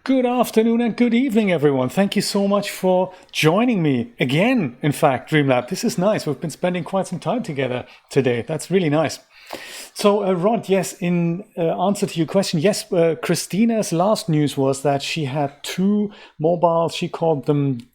Good afternoon and good evening, everyone. Thank you so much for joining me again. In fact, Dreamlab, this is nice. We've been spending quite some time together today. That's really nice. So, Rod, yes, in answer to your question, yes, Christina's last news was that she had two mobile, she called them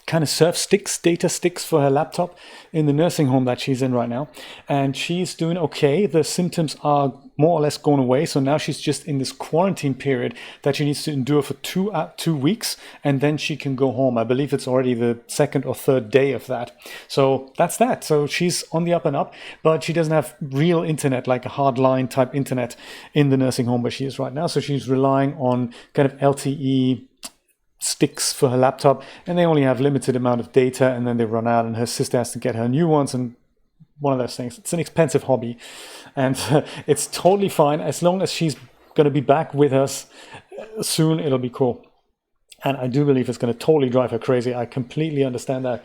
kind of surf sticks, data sticks for her laptop in the nursing home that she's in right now. And she's doing okay. The symptoms are more or less gone away. So now she's just in this quarantine period that she needs to endure for 2 weeks. And then she can go home. I believe it's already the second or third day of that. So that's that. So she's on the up and up, but she doesn't have real internet, like a hardline type internet in the nursing home where she is right now. So she's relying on kind of LTE sticks for her laptop, and they only have limited amount of data, and then they run out, and her sister has to get her new ones, and one of those things. It's an expensive hobby, and it's totally fine as long as she's going to be back with us soon. It'll be cool, and I do believe it's going to totally drive her crazy. I completely understand that.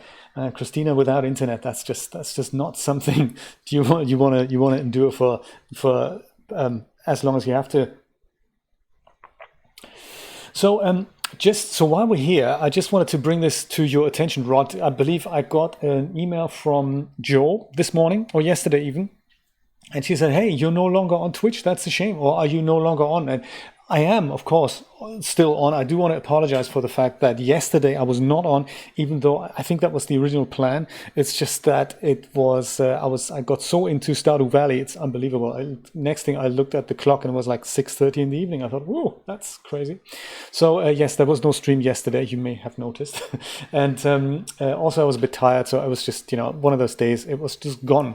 Christina, without internet, that's just not something you want to endure for as long as you have to. So just so while we're here, I just wanted to bring this to your attention, Rod. I believe I got an email from Jo this morning or yesterday even. And she said, hey, you're no longer on Twitch. That's a shame. Or are you no longer on? And I am, of course, still on. I do want to apologize for the fact that yesterday I was not on, even though I think that was the original plan. It's just that it was, I got so into Stardew Valley. It's unbelievable. Next thing I looked at the clock and it was like 6:30 in the evening. I thought, whoa, that's crazy. So yes, there was no stream yesterday. You may have noticed. And also I was a bit tired. So I was just, one of those days, it was just gone.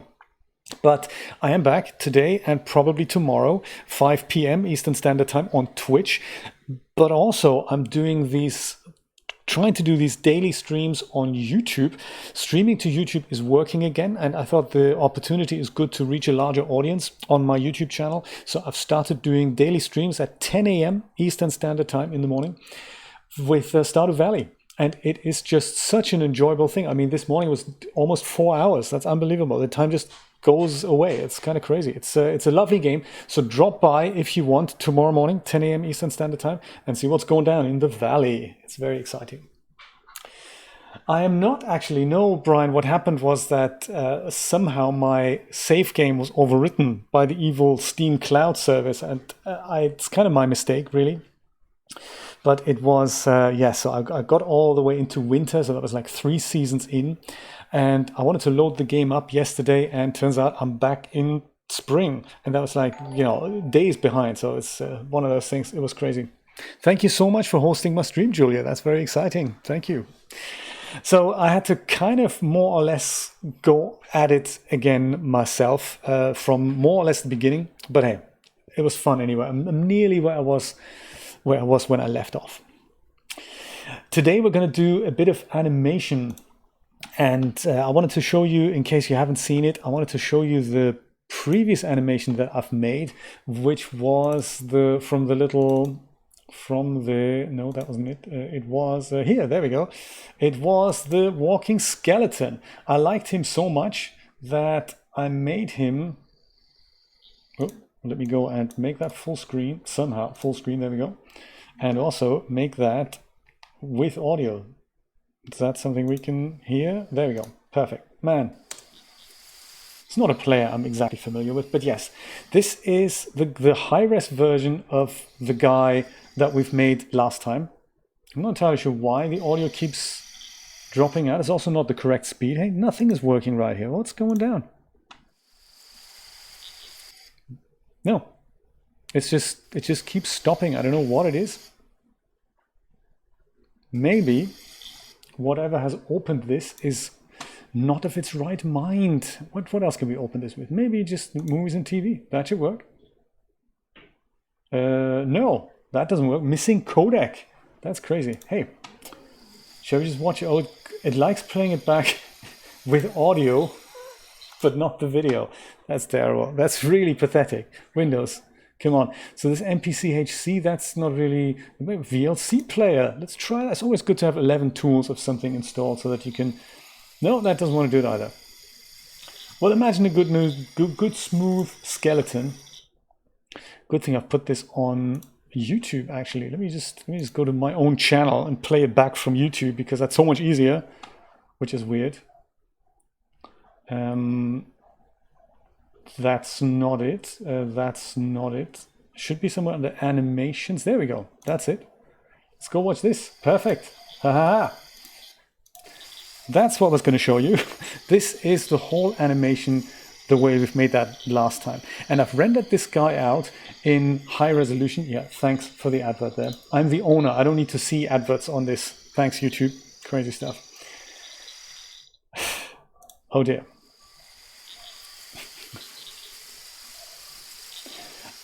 But I am back today and probably tomorrow, 5 p.m. Eastern Standard Time on Twitch. But also I'm trying to do these daily streams on YouTube. Streaming to YouTube is working again, and I thought the opportunity is good to reach a larger audience on my YouTube channel. So I've started doing daily streams at 10 a.m. Eastern Standard Time in the morning with Stardew Valley. And it is just such an enjoyable thing. I mean, this morning was almost 4 hours. That's unbelievable. The time just goes away. It's kind of crazy. It's a lovely game. So drop by if you want tomorrow morning, 10 a.m. Eastern Standard Time, and see what's going down in the valley. It's very exciting. I am not actually. No, Brian, what happened was that somehow my save game was overwritten by the evil Steam Cloud service. And it's kind of my mistake, really. But it was, so I got all the way into winter, so that was like 3 seasons in. And I wanted to load the game up yesterday, and turns out I'm back in spring. And that was like, days behind. So it's one of those things. It was crazy. Thank you so much for hosting my stream, Julia. That's very exciting. Thank you. So I had to kind of more or less go at it again myself from more or less the beginning. But hey, it was fun anyway. I'm nearly where I was when I left off. Today we're going to do a bit of animation, and I wanted to show you, in case you haven't seen it, I wanted to show you the previous animation that I've made, which was no, that wasn't it. It was here, there we go. It was the walking skeleton. I liked him so much that I made him, let me go and make that full screen, somehow full screen, there we go. And also make that with audio. Is that something we can hear? There we go, perfect. Man, it's not a player I'm exactly familiar with, but yes, this is the high-res version of the guy that we've made last time. I'm not entirely sure why the audio keeps dropping out. It's also not the correct speed. Hey, nothing is working right here. What's going down? No, it just keeps stopping. I don't know what it is. Maybe whatever has opened this is not of its right mind. What else can we open this with? Maybe just movies and TV. That should work. No, that doesn't work. Missing codec. That's crazy. Hey, shall we just watch it? Oh, it likes playing it back with audio, but not the video. That's terrible. That's really pathetic. Windows, come on. So this MPCHC, that's not really VLC player. Let's try that. It's always good to have 11 tools of something installed so that you can. No, that doesn't want to do it either. Well, imagine a good smooth skeleton. Good thing I've put this on YouTube actually. Let me just go to my own channel and play it back from YouTube because that's so much easier, which is weird. That's not it. That's not it. Should be somewhere under animations. There we go. That's it. Let's go watch this. Perfect. Haha. That's what I was going to show you. This is the whole animation the way we've made that last time. And I've rendered this guy out in high resolution. Yeah, thanks for the advert there. I'm the owner. I don't need to see adverts on this. Thanks, YouTube. Crazy stuff. Oh dear.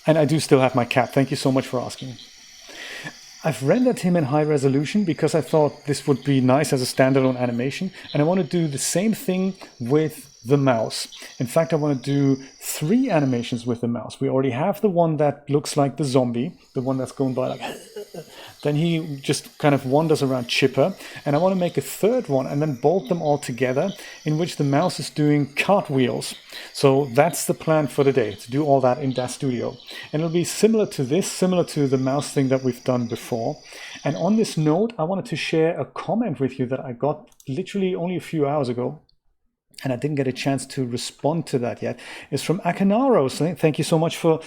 And I do still have my cat. Thank you so much for asking. I've rendered him in high resolution because I thought this would be nice as a standalone animation. And I want to do the same thing with the mouse. In fact, I want to do 3 animations with the mouse. We already have the one that looks like the zombie, the one that's going by like, then he just kind of wanders around chipper. And I want to make a 3rd one and then bolt them all together in which the mouse is doing cartwheels. So that's the plan for the day, to do all that in DAZ Studio. And it'll be similar to this, similar to the mouse thing that we've done before. And on this note, I wanted to share a comment with you that I got literally only a few hours ago, and I didn't get a chance to respond to that yet. It's from Akanaro. So thank you so much for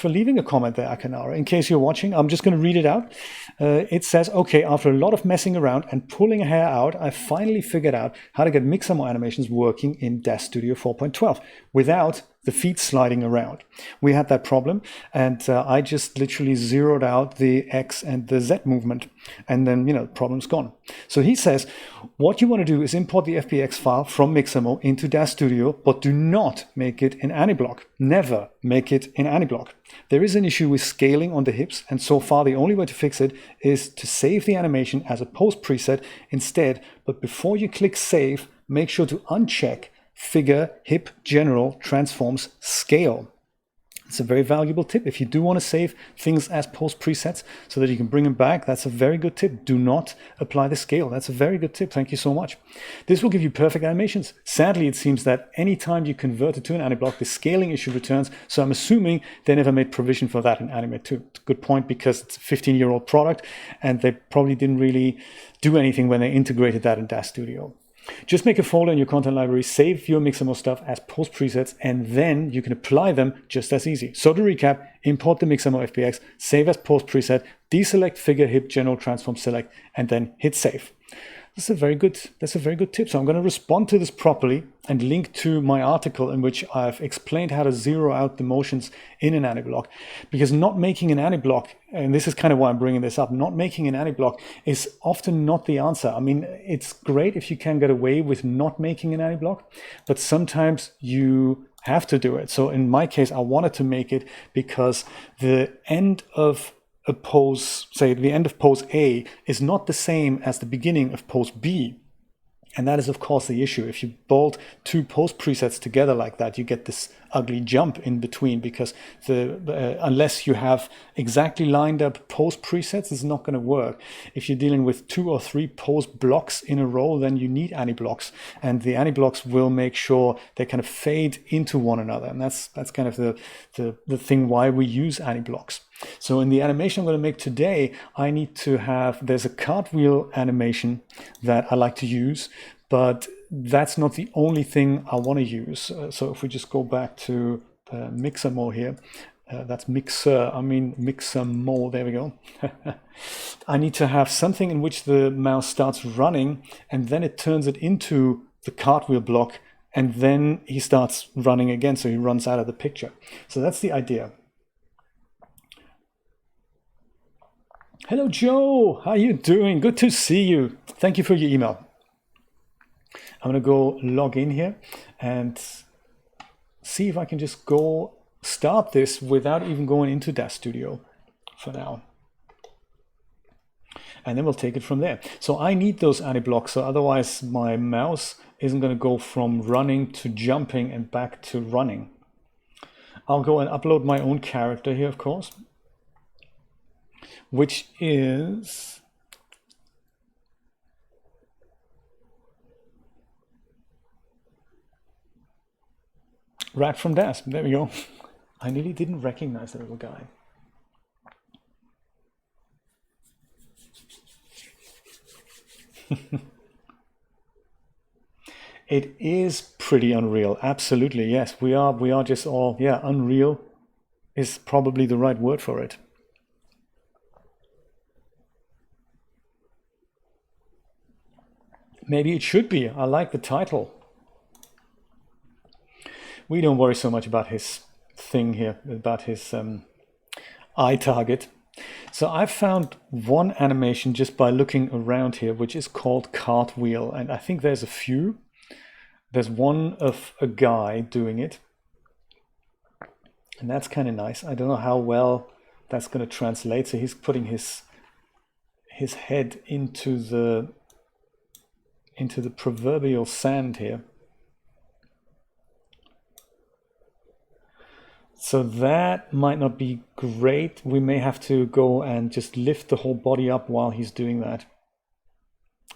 leaving a comment there, Akanaro. In case you're watching, I'm just going to read it out. It says, okay, after a lot of messing around and pulling hair out, I finally figured out how to get Mixamo animations working in DAZ Studio 4.12 without the feet sliding around. We had that problem, and I just literally zeroed out the X and the Z movement, and then, the problem's gone. So he says, what you want to do is import the FBX file from Mixamo into DAZ Studio, but do not make it in Aniblock. Never make it in Aniblock. There is an issue with scaling on the hips, and so far the only way to fix it is to save the animation as a post preset instead, but before you click save, make sure to uncheck Figure Hip General Transforms Scale. It's a very valuable tip. If you do want to save things as post presets so that you can bring them back, that's a very good tip. Do not apply the scale. That's a very good tip. Thank you so much. This will give you perfect animations. Sadly, it seems that anytime you convert it to an Aniblock, the scaling issue returns. So I'm assuming they never made provision for that in Animate 2. It's a good point because it's a 15-year-old product and they probably didn't really do anything when they integrated that in DAZ Studio. Just make a folder in your content library, save your Mixamo stuff as post presets, and then you can apply them just as easy. So to recap, import the Mixamo FBX, save as post preset, deselect Figure Hip General Transform Select, and then hit save. That's a very good tip. So I'm going to respond to this properly and link to my article in which I've explained how to zero out the motions in an Aniblock. Because not making an Aniblock, and this is kind of why I'm bringing this up, not making an Aniblock is often not the answer. I mean, it's great if you can get away with not making an Aniblock, but sometimes you have to do it. So in my case, I wanted to make it because the end of a pose, say the end of pose A, is not the same as the beginning of pose B. And that is, of course, the issue. If you bolt 2 post presets together like that, you get this ugly jump in between because unless you have exactly lined up post presets, it's not going to work. If you're dealing with 2 or 3 post blocks in a row, then you need Aniblocks, and the Aniblocks will make sure they kind of fade into one another. And that's kind of the thing why we use Aniblocks. So in the animation I'm going to make today, I need to have, there's a cartwheel animation that I like to use, but that's not the only thing I want to use. So if we just go back to Mixamo here, that's Mixer, I mean Mixamo, there we go. I need to have something in which the mouse starts running and then it turns it into the cartwheel block and then he starts running again, so he runs out of the picture. So that's the idea. Hello, Joe. How are you doing? Good to see you. Thank you for your email. I'm going to go log in here and see if I can just go start this without even going into DAZ Studio for now. And then we'll take it from there. So I need those Aniblocks, so otherwise my mouse isn't going to go from running to jumping and back to running. I'll go and upload my own character here, of course, which is Rat from DAZ. There we go. I nearly didn't recognize the little guy. It is pretty unreal. Absolutely, yes. We are just all, yeah, unreal is probably the right word for it. Maybe it should be. I like the title. We don't worry so much about his thing here, about his eye target. So I found one animation just by looking around here, which is called Cartwheel, and I think there's a few. There's one of a guy doing it, and that's kind of nice. I don't know how well that's going to translate. So he's putting his head into the proverbial sand here. So that might not be great. We may have to go and just lift the whole body up while he's doing that.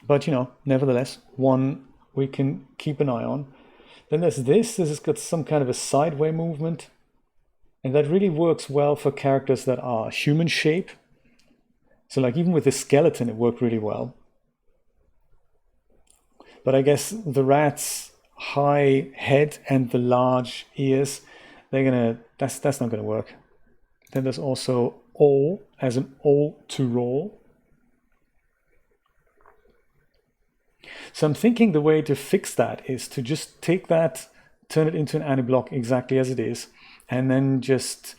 But you know, nevertheless, one we can keep an eye on. Then there's this. This has got some kind of a sideway movement. And that really works well for characters that are human shape. So like even with the skeleton, it worked really well. But I guess the rat's high head and the large ears, that's not gonna work. Then there's also O as an O to roll. So I'm thinking the way to fix that is to just take that, turn it into an anti-block exactly as it is, and then just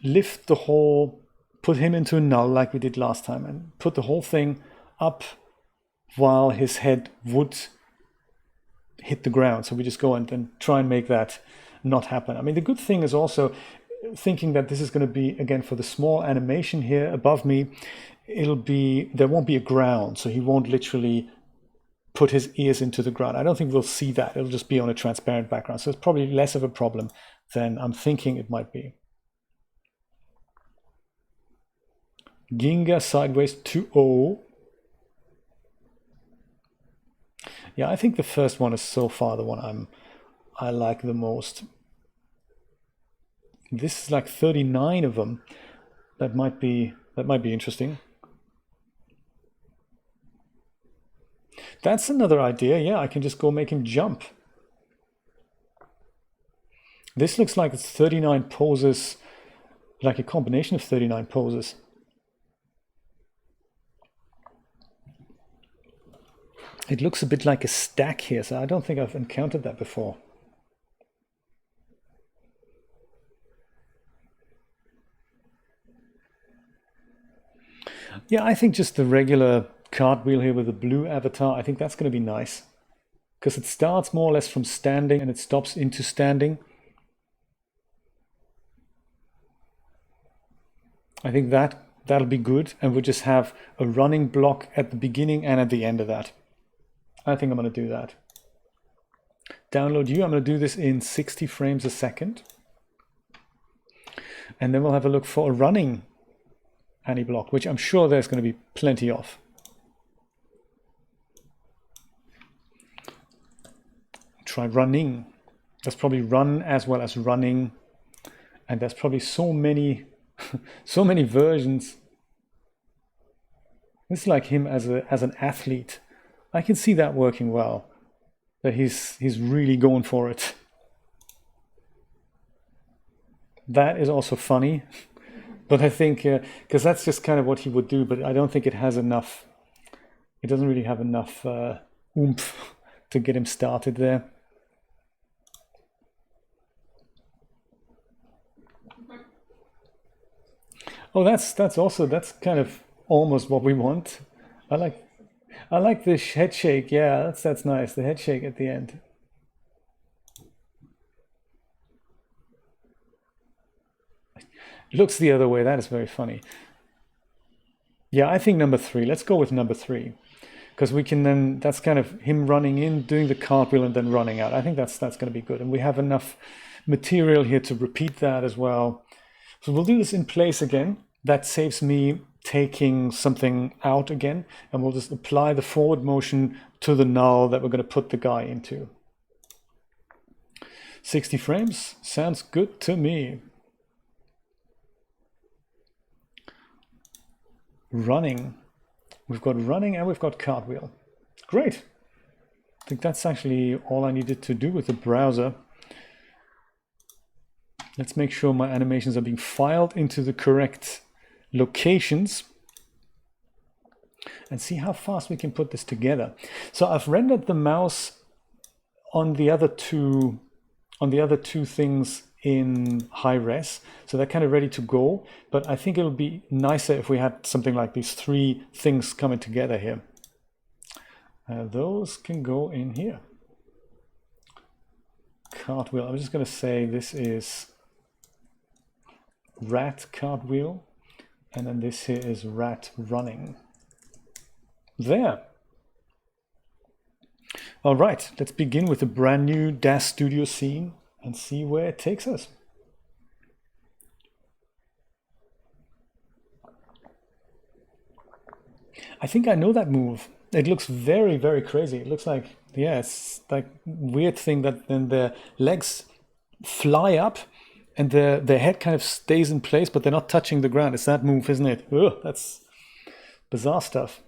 lift the whole, put him into a null like we did last time, and put the whole thing up while his head would hit the ground. So we just go and try and make that not happen. I mean, the good thing is also thinking that this is going to be, again, for the small animation here above me, there won't be a ground, so he won't literally put his ears into the ground. I don't think we'll see that. It'll just be on a transparent background. So it's probably less of a problem than I'm thinking it might be. Ginga sideways to O. Yeah, I think the first one is so far the one I like the most. This is like 39 of them. That might be interesting. That's another idea. Yeah, I can just go make him jump. This looks like it's 39 poses, like a combination of 39 poses. It looks a bit like a stack here, so I don't think I've encountered that before. Yeah, I think just the regular cartwheel here with the blue avatar, I think that's going to be nice. Because it starts more or less from standing and it stops into standing. I think that'll be good, and we'll just have a running block at the beginning and at the end of that. I think I'm going to do that. Download you, I'm going to do this in 60 frames a second. And then we'll have a look for a running anti-block, which I'm sure there's going to be plenty of. Try running. There's probably run as well as running. And there's probably so many so many versions. It's like him as an athlete. I can see that working well. That he's really going for it. That is also funny, but I think because that's just kind of what he would do. But I don't think it has enough. It doesn't really have enough oomph to get him started there. Oh, that's kind of almost what we want. I like the head shake. Yeah, that's nice. The head shake at the end. It looks the other way. That is very funny. Yeah, I think number 3. Let's go with number 3, because we can then. That's kind of him running in, doing the cartwheel, and then running out. I think that's going to be good, and we have enough material here to repeat that as well. So we'll do this in place again. That saves me taking something out again, and we'll just apply the forward motion to the null that we're going to put the guy into. 60 frames sounds good to me. Running. We've got running and we've got cartwheel. Great. I think that's actually all I needed to do with the browser. Let's make sure my animations are being filed into the correct locations and see how fast we can put this together. So I've rendered the mouse on the other two things in high res, so they're kind of ready to go, but I think it'll be nicer if we had something like these three things coming together here. Those can go in here. Cartwheel, I'm just going to say this is rat cartwheel, and then this here is rat running. There. All right, let's begin with a brand new DAZ Studio scene and see where it takes us. I think I know that move. It looks very, very crazy. It looks like, yeah, it's like weird thing that then their legs fly up and their head kind of stays in place, but they're not touching the ground. It's that move, isn't it? Ugh, that's bizarre stuff.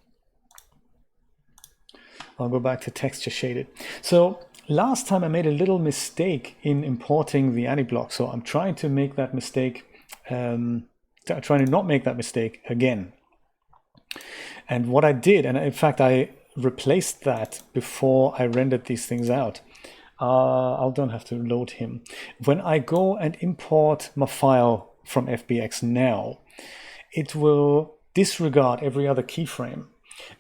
I'll go back to texture shaded. So last time I made a little mistake in importing the anti-block. So I'm trying to make that mistake, trying to not make that mistake again. And what I did, and in fact, I replaced that before I rendered these things out. I don't have to load him. When I go and import my file from FBX now, it will disregard every other keyframe.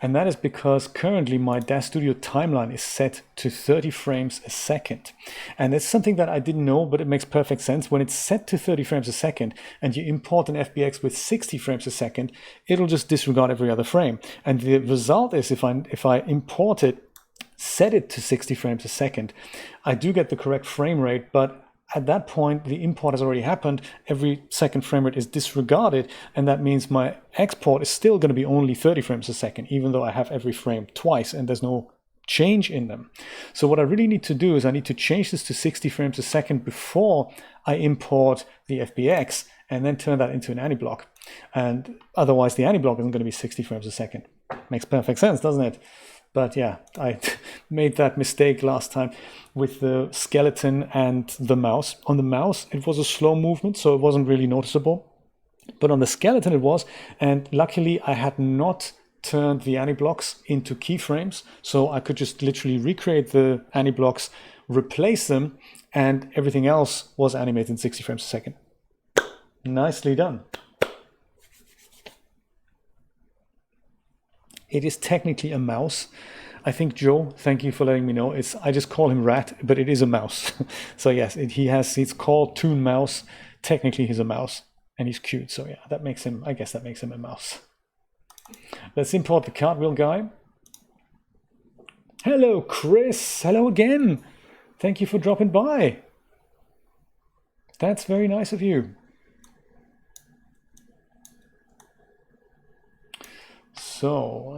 And that is because currently my DAZ Studio timeline is set to 30 frames a second. And it's something that I didn't know, but it makes perfect sense. When it's set to 30 frames a second and you import an FBX with 60 frames a second, it'll just disregard every other frame. And the result is if I import it, set it to 60 frames a second, I do get the correct frame rate, but at that point, the import has already happened. Every second frame rate is disregarded, and that means my export is still going to be only 30 frames a second, even though I have every frame twice and there's no change in them. So what I really need to do is I need to change this to 60 frames a second before I import the FBX and then turn that into an anti-block. And otherwise, the anti-block isn't going to be 60 frames a second. Makes perfect sense, doesn't it? But yeah, I made that mistake last time with the skeleton and the mouse. On the mouse, it was a slow movement, so it wasn't really noticeable. But on the skeleton, it was. And luckily, I had not turned the anti-blocks into keyframes. So I could just literally recreate the anti-blocks, replace them, and everything else was animated in 60 frames a second. Nicely done. It is technically a mouse. I think Joe, thank you for letting me know. I just call him Rat, but it is a mouse. So yes, he's called Toon Mouse. Technically he's a mouse and he's cute. So yeah, that makes him, I guess that makes him a mouse. Let's import the Cartwheel guy. Hello, Chris. Hello again. Thank you for dropping by. That's very nice of you. So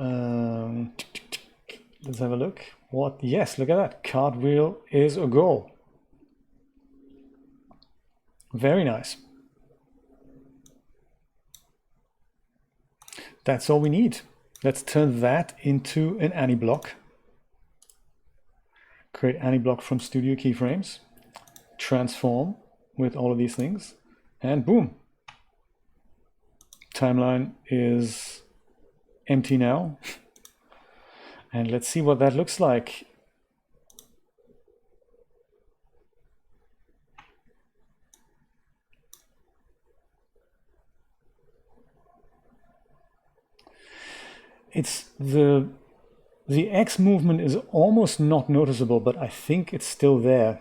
let's have a look. What? Yes, look at that. Cartwheel is a go. Very nice. That's all we need. Let's turn that into an anti-block. Create anti-block from Studio keyframes. Transform with all of these things. And boom. Timeline is empty now. And let's see what that looks like. It's the X movement is almost not noticeable, but I think it's still there.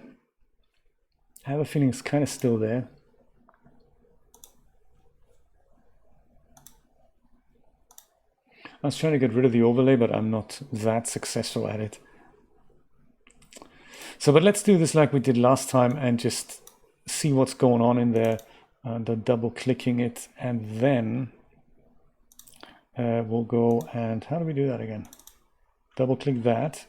I have a feeling it's kind of still there. I was trying to get rid of the overlay, but I'm not that successful at it. So, but let's do this like we did last time and just see what's going on in there. The double clicking it, and then we'll go and how do we do that again? Double click that.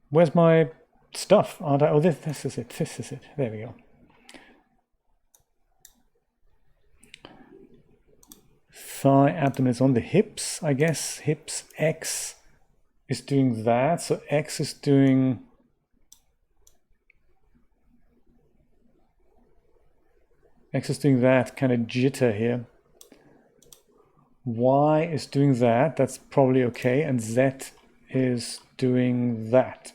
Where's my stuff? Oh, this is it. This is it. There we go. thigh, abdomen is on the hips, I guess. Hips, X is doing that. So X is doing that kind of jitter here. Y is doing that. That's probably okay. And Z is doing that.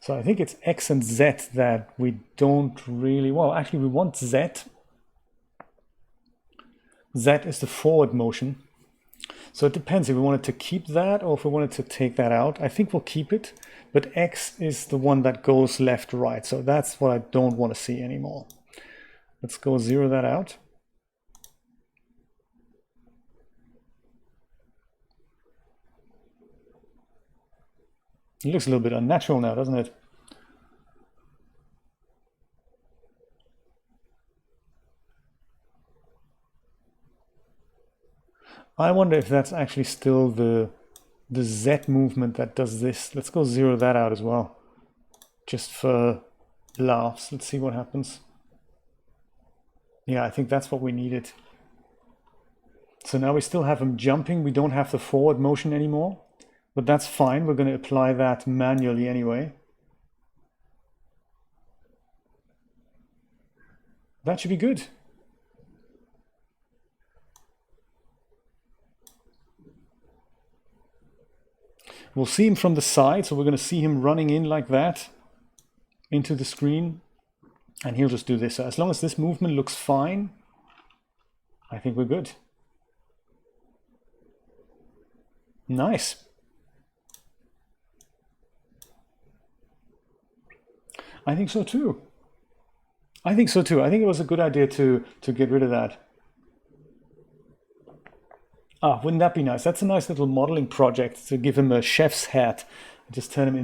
So I think it's X and Z that we don't really, well, actually we want Z. Z is the forward motion. So it depends if we wanted to keep that or if we wanted to take that out. I think we'll keep it, but X is the one that goes left, right. So that's what I don't want to see anymore. Let's go zero that out. It looks a little bit unnatural now, doesn't it? I wonder if that's actually still the Z movement that does this. Let's go zero that out as well, just for laughs. Let's see what happens. Yeah, I think that's what we needed. So now we still have him jumping. We don't have the forward motion anymore, but that's fine. We're going to apply that manually anyway. That should be good. We'll see him from the side, so we're going to see him running in like that into the screen, and he'll just do this. So as long as this movement looks fine, I think we're good. Nice. I think so too. I think so too. I think it was a good idea to get rid of that. Ah, wouldn't that be nice? That's a nice little modeling project to give him a chef's hat. Just turn him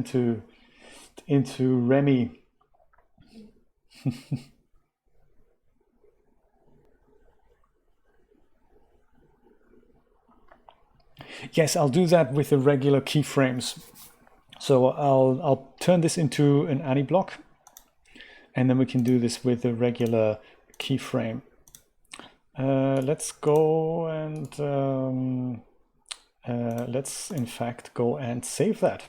into Remy. Yes, I'll do that with the regular keyframes. So I'll turn this into an Annie block, and then we can do this with a regular keyframe. Let's go and let's in fact go and save that.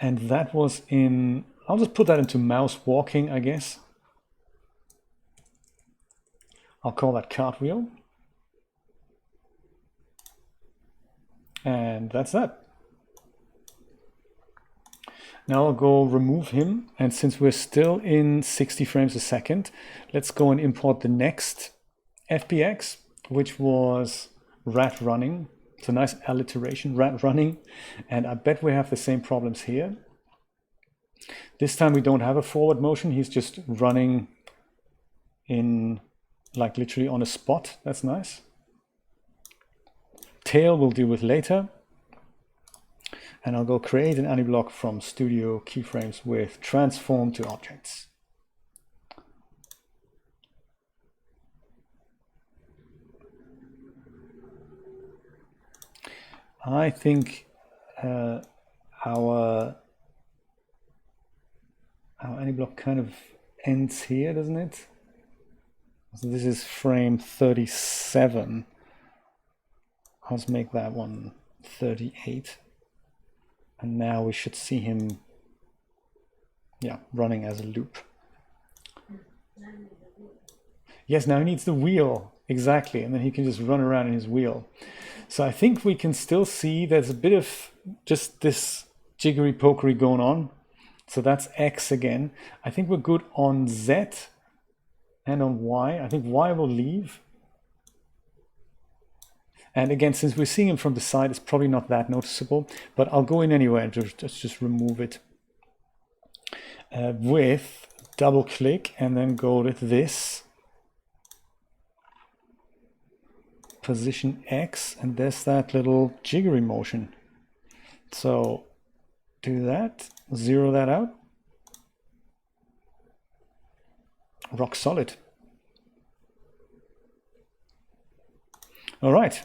And that was in, I'll just put that into mouse walking, I guess. I'll call that Cartwheel. And that's that. Now I'll go remove him, and since we're still in 60 frames a second, let's go and import the next FBX, which was rat running. It's a nice alliteration, rat running, and I bet we have the same problems here. This time we don't have a forward motion, he's just running in, like literally on a spot. That's nice. Tail we'll deal with later. And I'll go create an Annie block from Studio keyframes with transform to objects. I think our Annie block kind of ends here, doesn't it? So this is frame 37. Let's make that one 38. And now we should see him, yeah, running as a loop. Yes, now he needs the wheel, exactly, and then he can just run around in his wheel. So I think we can still see there's a bit of just this jiggery pokery going on. So that's X again. I think we're good on Z and on Y. I think Y will leave. And again, since we're seeing him from the side, it's probably not that noticeable, but I'll go in anyway and just remove it with double click and then go with this position X, and there's that little jiggery motion. So do that, zero that out. Rock solid. All right.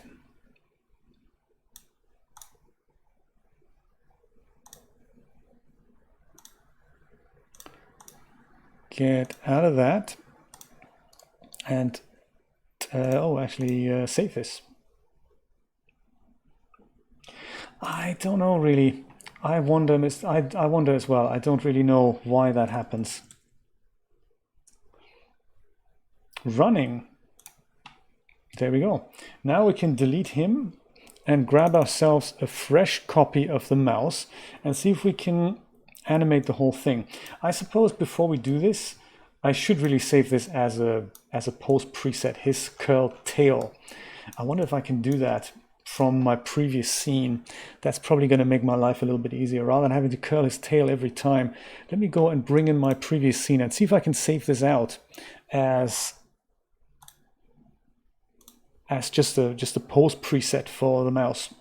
Get out of that and Oh, actually, save this. I don't know really. I wonder as well. I don't really know why that happens. Running. There we go. Now we can delete him and grab ourselves a fresh copy of the mouse and see if we can animate the whole thing. I suppose before we do this, I should really save this as a post preset, his curl tail. I wonder if I can do that from my previous scene. That's probably going to make my life a little bit easier rather than having to curl his tail every time. Let me go and bring in my previous scene and see if I can save this out as just a post preset for the mouse.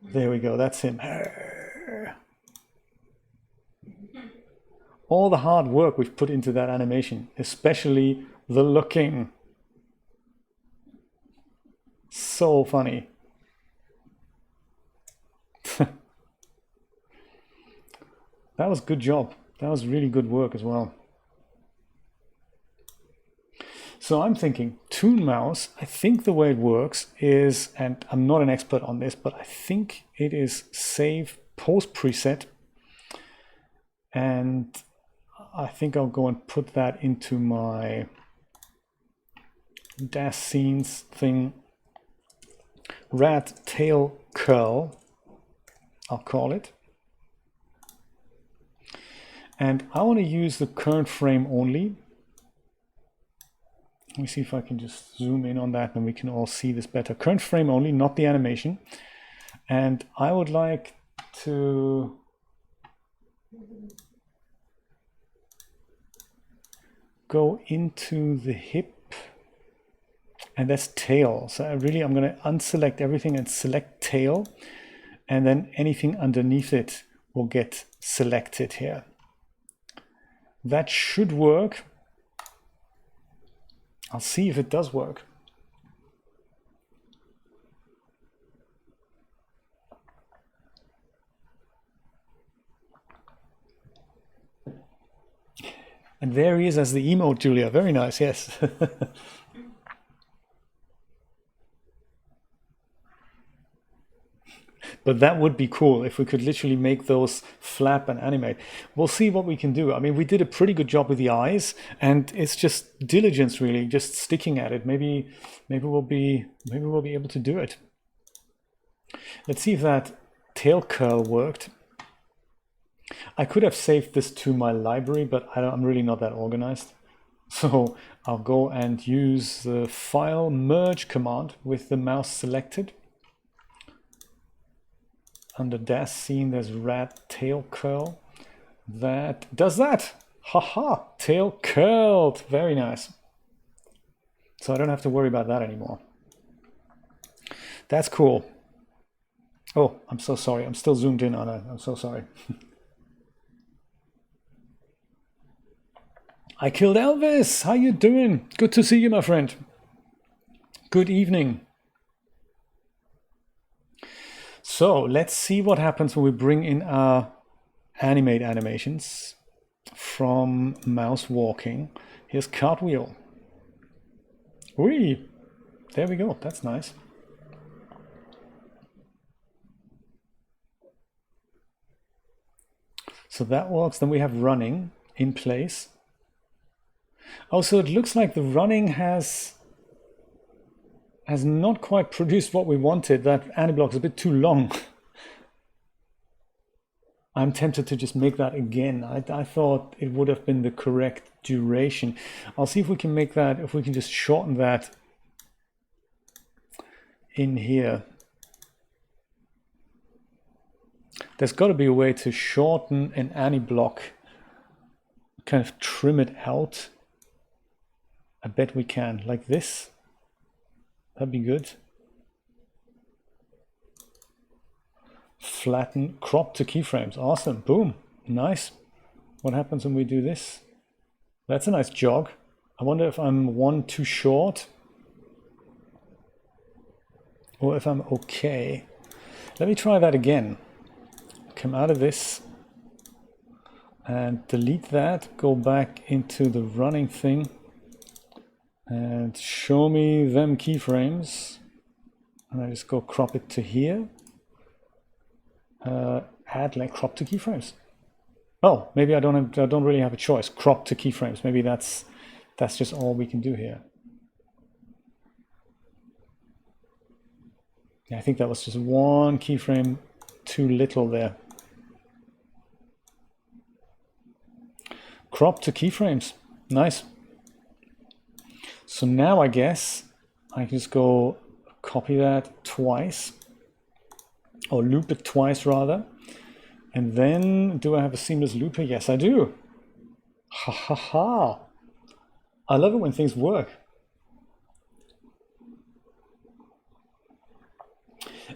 There we go, that's him. All the hard work we've put into that animation, especially the looking. So funny. That was good job. That was really good work as well. So I'm thinking Toon Mouse, I think the way it works is, and I'm not an expert on this, but I think it is save post preset. And I think I'll go and put that into my DAZ scenes thing. Rat tail curl, I'll call it. And I want to use the current frame only. Let me see if I can just zoom in on that and we can all see this better. Current frame only, not the animation. And I would like to go into the hip, and that's tail. So I'm going to unselect everything and select tail, and then anything underneath it will get selected here. That should work. I'll see if it does work. And there he is as the emote, Julia. Very nice, yes. But that would be cool if we could literally make those flap and animate. We'll see what we can do. I mean, we did a pretty good job with the eyes, and it's just diligence, really, just sticking at it. Maybe we'll be able to do it. Let's see if that tail curl worked. I could have saved this to my library, but I'm really not that organized. So I'll go and use the file merge command with the mouse selected. Under DAZ scene, there's rat tail curl. That does that. Haha, tail curled. Very nice. So I don't have to worry about that anymore. That's cool. Oh, I'm so sorry. I'm still zoomed in on it. I'm so sorry. I killed Elvis. How you doing? Good to see you, my friend. Good evening. So let's see what happens when we bring in our animate animations from mouse walking. Here's Cartwheel. Whee! There we go. That's nice. So that works. Then we have running in place. Also, it looks like the running has not quite produced what we wanted. That anti-block is a bit too long. I'm tempted to just make that again. I thought it would have been the correct duration. I'll see if we can make that, if we can just shorten that in here. There's got to be a way to shorten an anti-block, kind of trim it out. I bet we can, like this. That'd be good. Flatten, crop to keyframes. Awesome. Boom. Nice. What happens when we do this? That's a nice jog. I wonder if I'm one too short or if I'm okay. Let me try that again. Come out of this and delete that. Go back into the running thing. and show me them keyframes. And I just go crop it to here. Add like crop to keyframes. Oh, maybe I don't really have a choice. Crop to keyframes. Maybe that's just all we can do here. Yeah, I think that was just one keyframe too little there. Crop to keyframes. Nice. So now I guess I can just go copy that twice, or loop it twice rather. And then, do I have a seamless looper? Yes, I do. Ha ha ha. I love it when things work.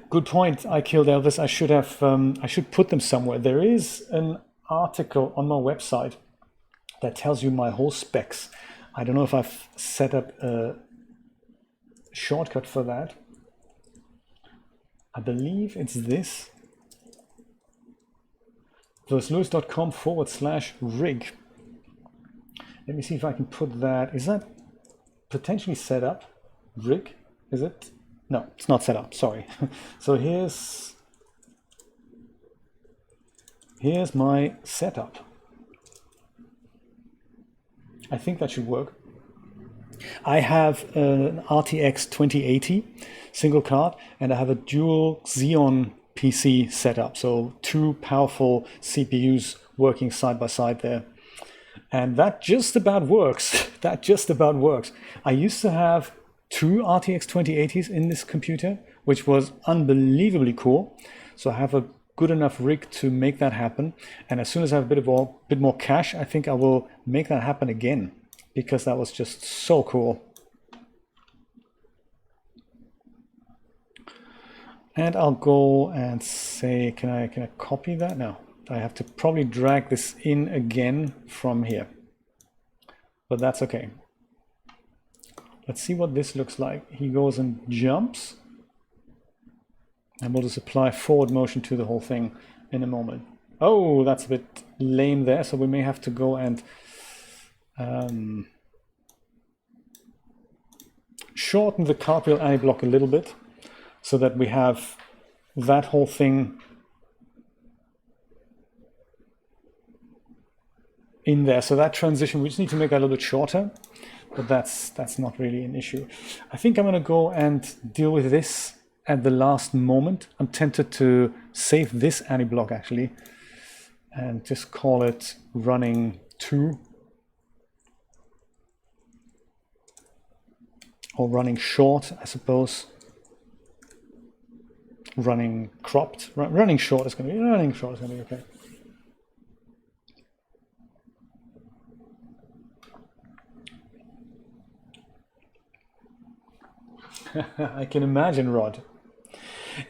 Good point. I killed Elvis. I should have. I should put them somewhere. There is an article on my website that tells you my whole specs. I don't know if I've set up a shortcut for that. I believe it's this. verslewis.com/rig. Let me see if I can put that. Is that potentially set up? Rig? Is it? No, it's not set up. Sorry. So here's my setup. I think that should work. I have an RTX 2080 single card, and I have a dual Xeon PC setup. So two powerful CPUs working side by side there. And that just about works. That just about works. I used to have two RTX 2080s in this computer, which was unbelievably cool. So I have a good enough rig to make that happen. And as soon as I have a bit more cash, I think I will make that happen again, because that was just so cool. And I'll go and say, can I copy that? No, I have to probably drag this in again from here, but that's okay. Let's see what this looks like. He goes and jumps, and we'll just apply forward motion to the whole thing in a moment. Oh, that's a bit lame there, so we may have to go and shorten the cartwheel anti-block a little bit, so that we have that whole thing in there. So that transition, we just need to make that a little bit shorter, but that's not really an issue. I think I'm going to go and deal with this at the last moment. I'm tempted to save this anti-block actually, and just call it running 2. Or running short, I suppose. Running cropped. Running short is going to be okay. I can imagine, Rod.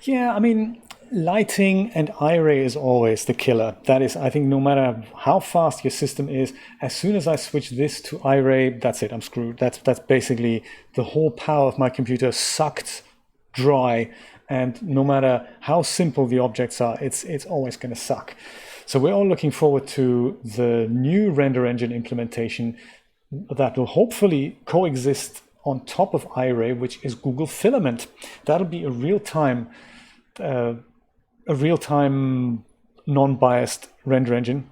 Yeah, I mean, lighting and iRay is always the killer. That is, I think, no matter how fast your system is, as soon as I switch this to iRay, that's it, I'm screwed. That's basically the whole power of my computer sucked dry. And no matter how simple the objects are, it's always going to suck. So we're all looking forward to the new render engine implementation that will hopefully coexist on top of iRay, which is Google Filament. That'll be a real-time non-biased render engine,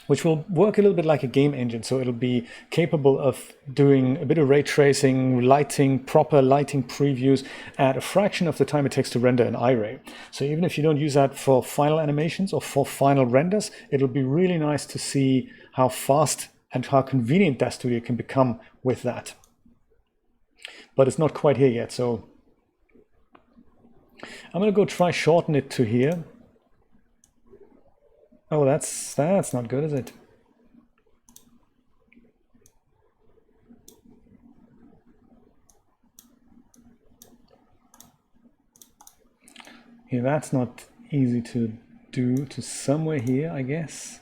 which will work a little bit like a game engine. So it'll be capable of doing a bit of ray tracing, lighting, proper lighting previews at a fraction of the time it takes to render an iRay. So even if you don't use that for final animations or for final renders, it'll be really nice to see how fast and how convenient DAZ Studio can become with that. But it's not quite here yet, so I'm going to go try shorten it to here. Oh, that's not good, is it? Yeah, that's not easy to do. To somewhere here, I guess.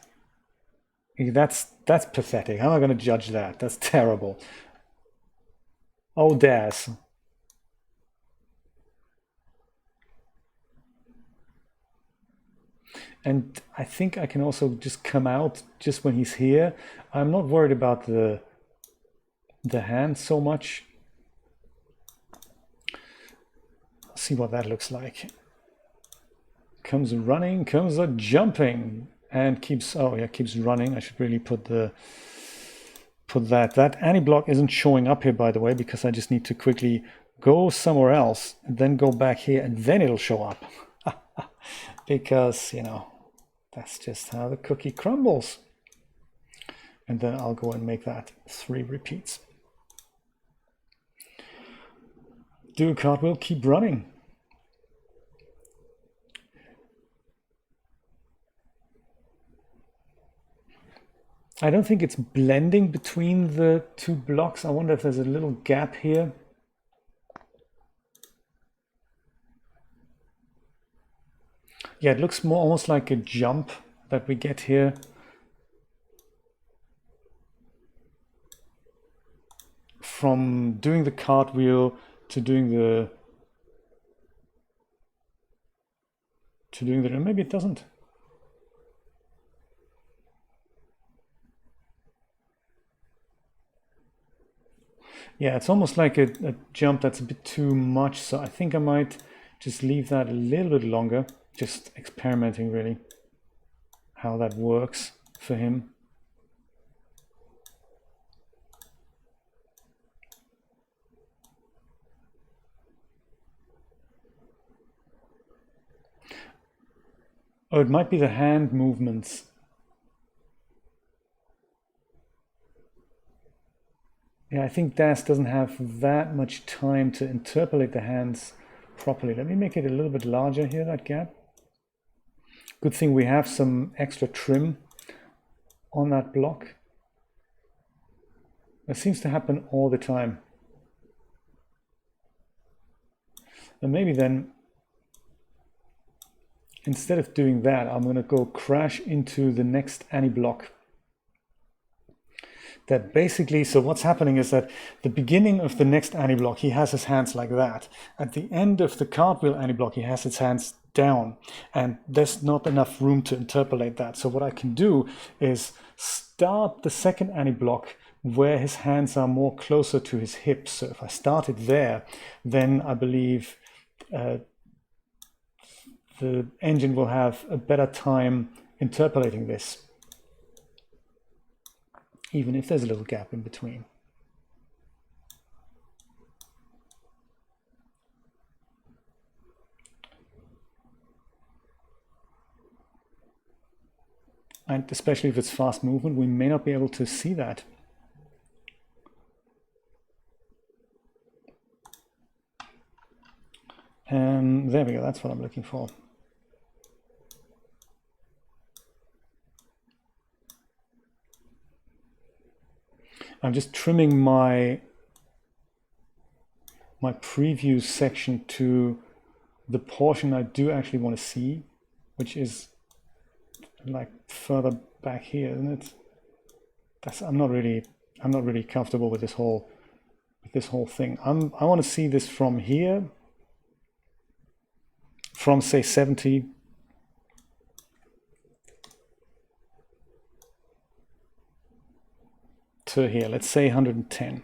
Yeah, that's pathetic. How am I going to judge that? That's terrible. Oh, DAZ. And I think I can also just come out just when he's here. I'm not worried about the the hand so much. Let's see what that looks like. Comes running, comes a jumping, and keeps, oh yeah, keeps running. I should really put that. That anti-block isn't showing up here, by the way, because I just need to quickly go somewhere else and then go back here and then it'll show up. Because, you know, that's just how the cookie crumbles. And then I'll go and make that 3 repeats. Do a cartwheel, keep running. I don't think it's blending between the 2 blocks. I wonder if there's a little gap here. Yeah, it looks more almost like a jump that we get here. From doing the cartwheel to doing the maybe it doesn't. Yeah, it's almost like a jump that's a bit too much, so I think I might just leave that a little bit longer, just experimenting really how that works for him. Oh, it might be the hand movements. Yeah, I think DAZ doesn't have that much time to interpolate the hands properly. Let me make it a little bit larger here, that gap. Good thing we have some extra trim on that block. That seems to happen all the time. And maybe then, instead of doing that, I'm going to go crash into the next anti-block. That basically, so what's happening is that the beginning of the next anti-block, he has his hands like that. At the end of the cartwheel anti-block, he has his hands down, and there's not enough room to interpolate that. So what I can do is start the second anti-block where his hands are more closer to his hips. So if I started there, then I believe the engine will have a better time interpolating this, even if there's a little gap in between. And especially if it's fast movement, we may not be able to see that. And there we go, that's what I'm looking for. I'm just trimming my preview section to the portion I do actually want to see, which is like further back here, isn't it? I'm not really comfortable with this whole thing. I want to see this from here, from say 70 to here, let's say 110.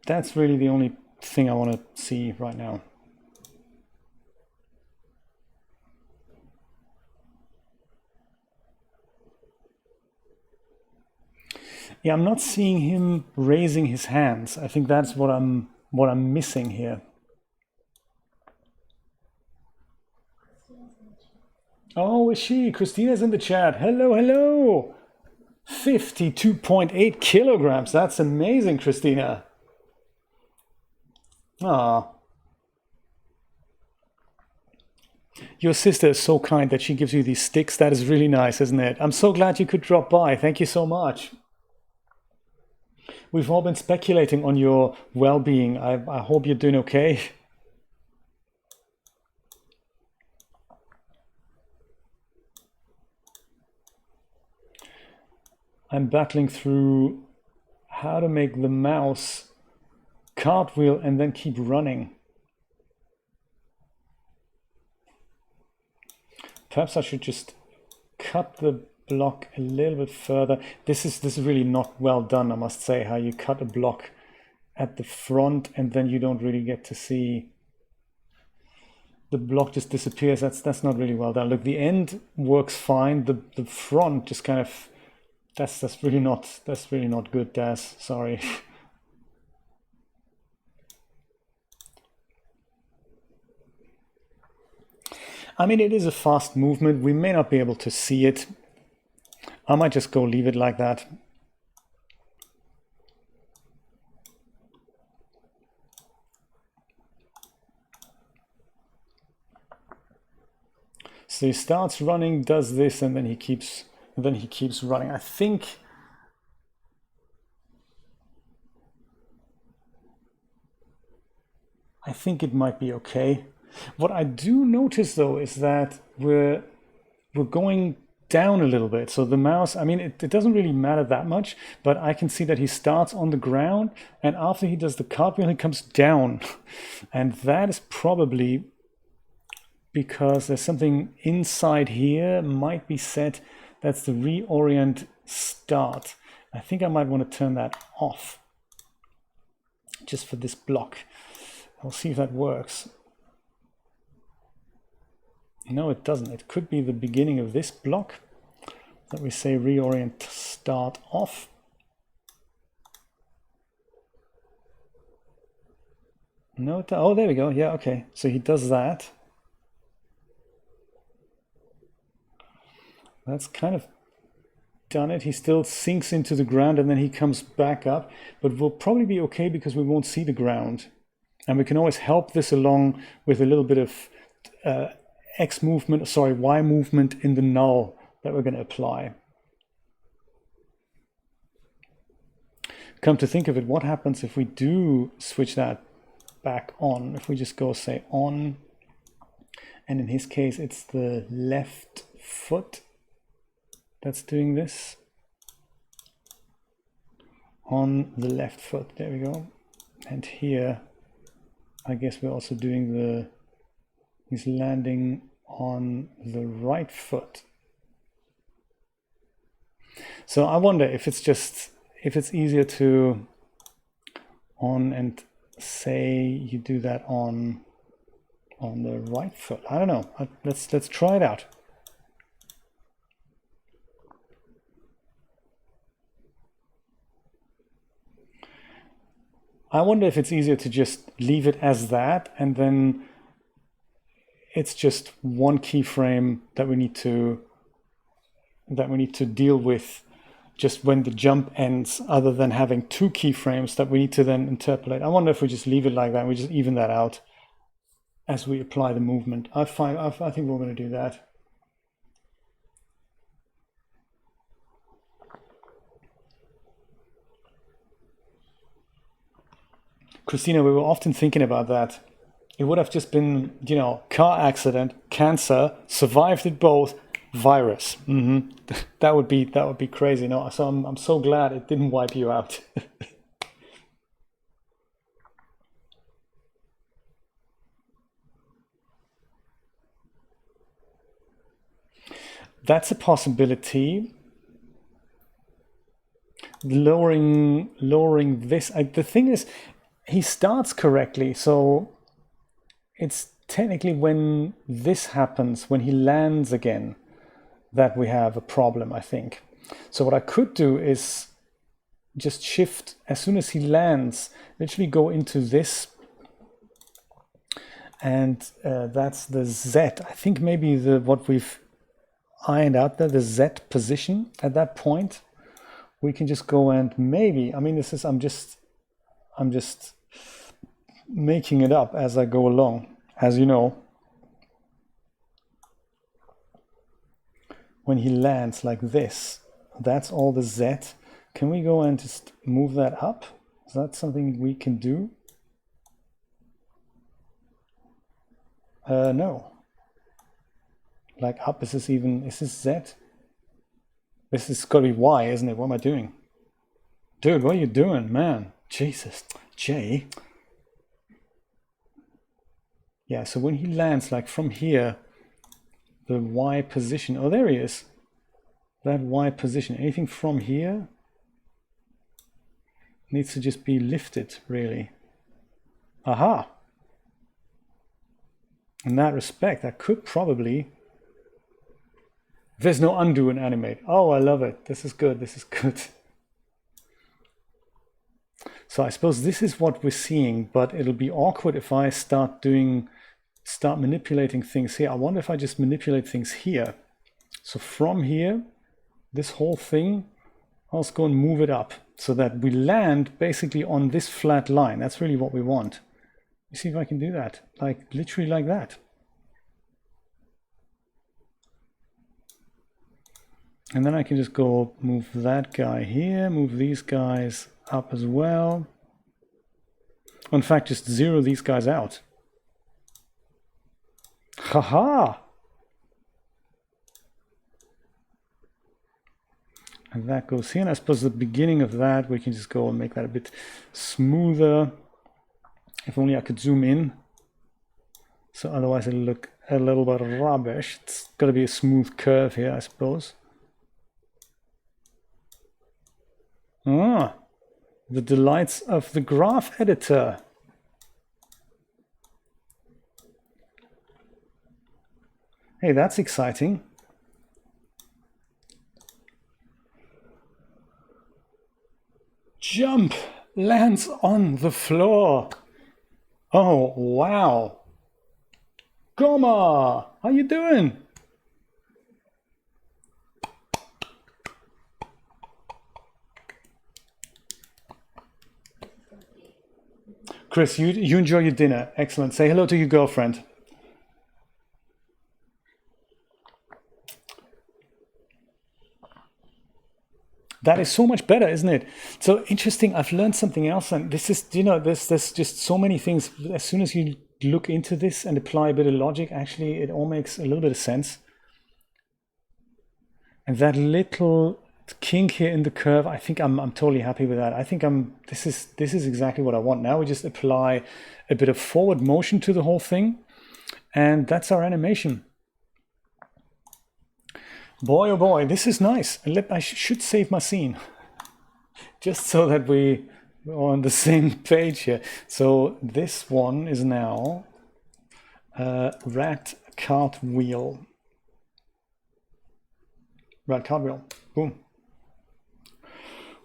That's really the only thing I want to see right now. Yeah, I'm not seeing him raising his hands. I think that's what I'm missing here. Oh, is she? Christina's in the chat. Hello, hello. 52.8 kilograms. That's amazing, Christina. Ah. Your sister is so kind that she gives you these sticks. That is really nice, isn't it? I'm so glad you could drop by. Thank you so much. We've all been speculating on your well-being. I hope you're doing okay. I'm battling through how to make the mouse cartwheel and then keep running. Perhaps I should just cut the block a little bit further. This is really not well done, I must say, how you cut a block at the front and then you don't really get to see the block just disappears. That's not really well done. Look, the end works fine. The front just kind of that's really not good, DAZ. Sorry. I mean, it is a fast movement. We may not be able to see it. I might just go leave it like that. So he starts running, does this, and then he keeps running. I think it might be okay. What I do notice though is that we're going down a little bit. So the mouse, I mean, it doesn't really matter that much, but I can see that he starts on the ground and after he does the cartwheel, he comes down. And that is probably because there's something inside here might be set. That's the reorient start. I think I might want to turn that off just for this block. I'll see if that works. No, it doesn't. It could be the beginning of this block that we say reorient start off. No, oh, there we go. Yeah, okay. So he does that. That's kind of done it. He still sinks into the ground and then he comes back up, but we'll probably be okay because we won't see the ground. And we can always help this along with a little bit of Y movement in the null that we're going to apply. Come to think of it, what happens if we do switch that back on? If we just go say on, and in his case it's the left foot that's doing this. On the left foot, there we go. And here, I guess we're also doing he's landing on the right foot. So I wonder if it's easier to on and say you do that on the right foot. I don't know. Let's try it out. I wonder if it's easier to just leave it as that, and then it's just one keyframe that we need to deal with just when the jump ends, other than having two keyframes that we need to then interpolate. I wonder if we just leave it like that and we just even that out as we apply the movement. I think we're going to do that. Christina, we were often thinking about that. It would have just been, you know, car accident, cancer, survived it both, virus. That would be crazy. No, so I'm so glad it didn't wipe you out. That's a possibility. Lowering this. The thing is, he starts correctly, so it's technically when this happens, when he lands again, that we have a problem, I think. So what I could do is just shift as soon as he lands, literally go into this, and that's the Z. I think maybe what we've ironed out there, the Z position at that point. We can just go and maybe, I mean, this is, I'm just making it up as I go along, as you know. When he lands like this, that's all the Z. Can we go and just move that up? Is that something we can do? No. Like up, is this Z? This is got to be Y, isn't it? What am I doing? Dude, what are you doing, man? Jesus, Jay. Yeah, so when he lands like from here, the Y position. Oh, there he is. That Y position. Anything from here needs to just be lifted, really. Aha! In that respect, I could probably... There's no undo in animate. Oh, I love it. This is good. This is good. So I suppose this is what we're seeing, but it'll be awkward if I start manipulating things here. I wonder if I just manipulate things here. So from here, this whole thing, I'll just go and move it up so that we land basically on this flat line. That's really what we want. Let me see if I can do that, like literally like that. And then I can just go move that guy here, move these guys up as well. In fact, just zero these guys out. Haha! And that goes here. And I suppose the beginning of that, we can just go and make that a bit smoother. If only I could zoom in. So otherwise it'll look a little bit rubbish. It's got to be a smooth curve here, I suppose. Ah, the delights of the graph editor. Hey, that's exciting. Jump, lands on the floor. Oh, wow. Goma, how you doing? Chris, you enjoy your dinner. Excellent. Say hello to your girlfriend. That is so much better, isn't it? So interesting. I've learned something else, and this is, you know, there's just so many things. As soon as you look into this and apply a bit of logic, actually, it all makes a little bit of sense. And that little kink here in the curve, I think I'm totally happy with that. I think this is exactly what I want. Now we just apply a bit of forward motion to the whole thing, and that's our animation. Boy, oh boy, this is nice. I should save my scene just so that we are on the same page here. So this one is now Rat Cartwheel. Rat Cartwheel. Boom.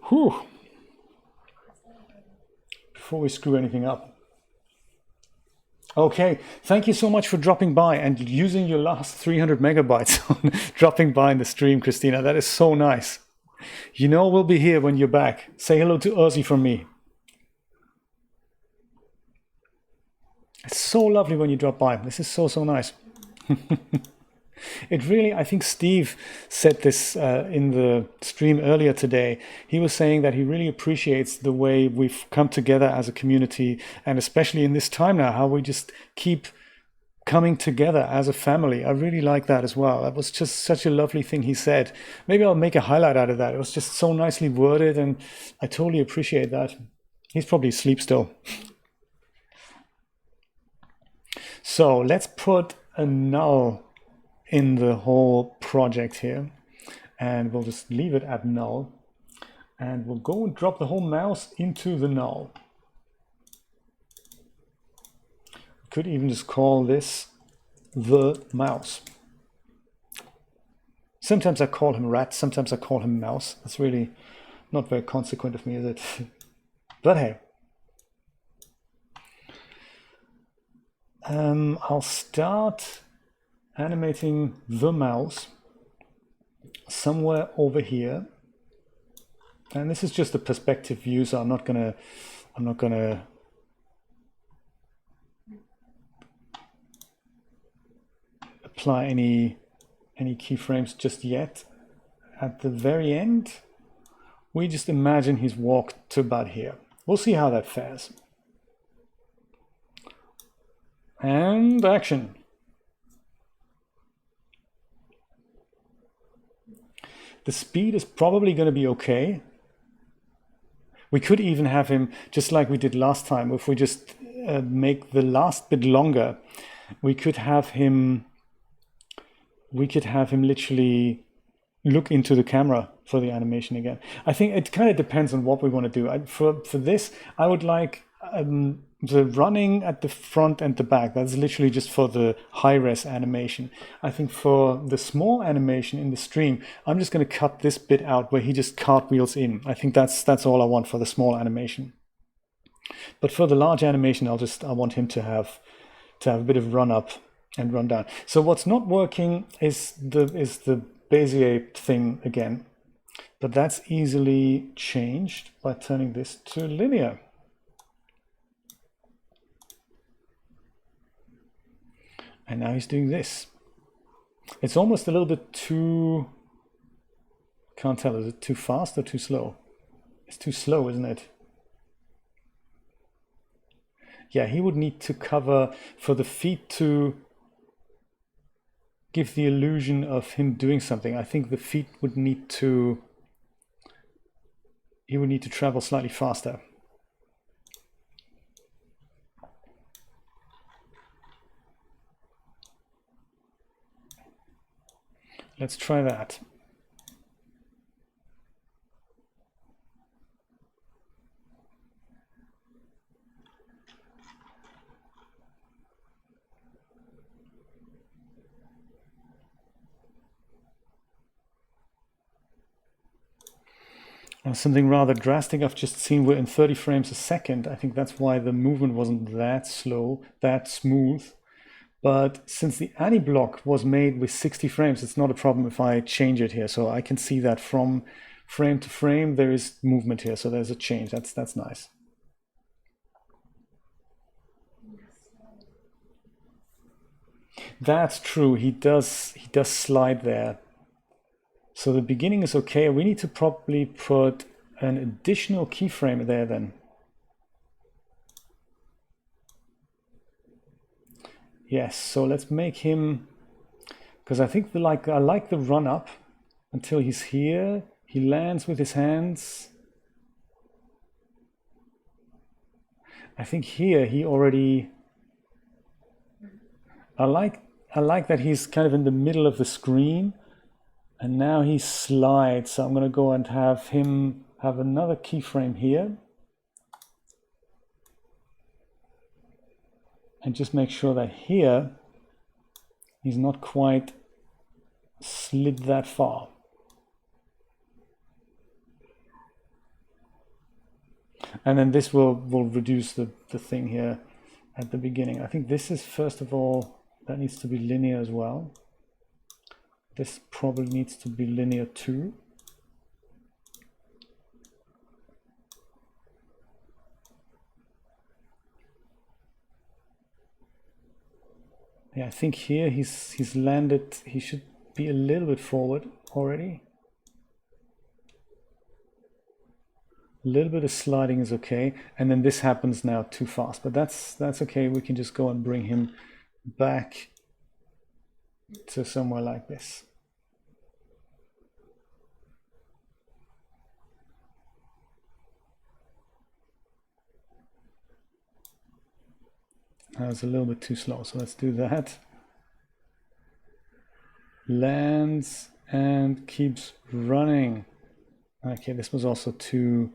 Whew. Before we screw anything up. Okay, thank you so much for dropping by and using your last 300 megabytes on dropping by in the stream, Christina. That is so nice. You know we'll be here when you're back. Say hello to Ozzy from me. It's so lovely when you drop by. This is so nice. It really, I think Steve said this in the stream earlier today. He was saying that he really appreciates the way we've come together as a community, and especially in this time now, how we just keep coming together as a family. I really like that as well. That was just such a lovely thing he said. Maybe I'll make a highlight out of that. It was just so nicely worded, and I totally appreciate that. He's probably asleep still. So let's put a null in the whole project here, and we'll just leave it at null, and we'll go and drop the whole mouse into the null. We could even just call this the mouse. Sometimes I call him rat, sometimes I call him mouse. That's really not very consequent of me, is it? But hey. I'll start animating the mouse somewhere over here, and this is just a perspective view, so I'm not gonna apply any keyframes just yet. At the very end, we just imagine he's walked to about here. We'll see how that fares. And action. The speed is probably going to be okay. We could even have him, just like we did last time, if we just make the last bit longer, we could have him we could have him literally look into the camera for the animation again. I think it kind of depends on what we want to do. For this, I would like the running at the front and the back. That's literally just for the high-res animation. I think for the small animation in the stream, I'm just going to cut this bit out where he just cartwheels in. I think that's all I want for the small animation. But for the large animation, I want him to have a bit of run up and run down. So what's not working is the Bezier thing again, but that's easily changed by turning this to linear. And now he's doing this. It's almost a little bit too, can't tell, is it too fast or too slow? It's too slow, isn't it? Yeah, he would need to cover for the feet to give the illusion of him doing something. I think the feet would need to, he would need to travel slightly faster. Let's try that. Something rather drastic I've just seen, we're in 30 frames a second. I think that's why the movement wasn't that slow, that smooth. But since the Annie block was made with 60 frames, it's not a problem if I change it here. So I can see that from frame to frame, there is movement here. So there's a change. That's nice. That's true. He does slide there. So the beginning is okay. We need to probably put an additional keyframe there then. Yes, so let's make him, because I think I like the run up until he's here. He lands with his hands. I think here he already, I like that he's kind of in the middle of the screen. And now he slides, so I'm going to go and have him have another keyframe here. And just make sure that here, he's not quite slid that far. And then this will reduce the thing here at the beginning. I think this is, first of all, that needs to be linear as well. This probably needs to be linear too. Yeah, I think here he's landed, he should be a little bit forward already. A little bit of sliding is okay, and then this happens now too fast, but that's okay. We can just go and bring him back to somewhere like this. That was a little bit too slow, so let's do that. Lands and keeps running. Okay, this was also too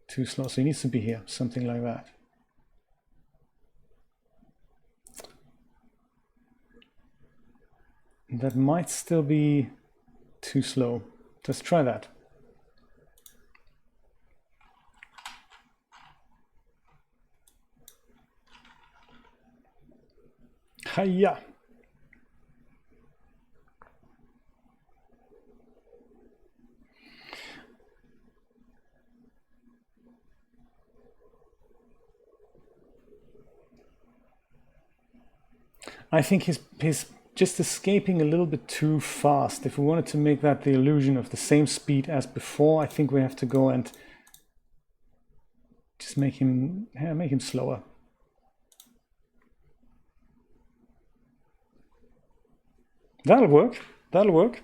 slow, so he needs to be here, something like that. That might still be too slow. Let's try that. Hiya! I think he's just escaping a little bit too fast. If we wanted to make that the illusion of the same speed as before, I think we have to go and just make him slower. That'll work. That'll work.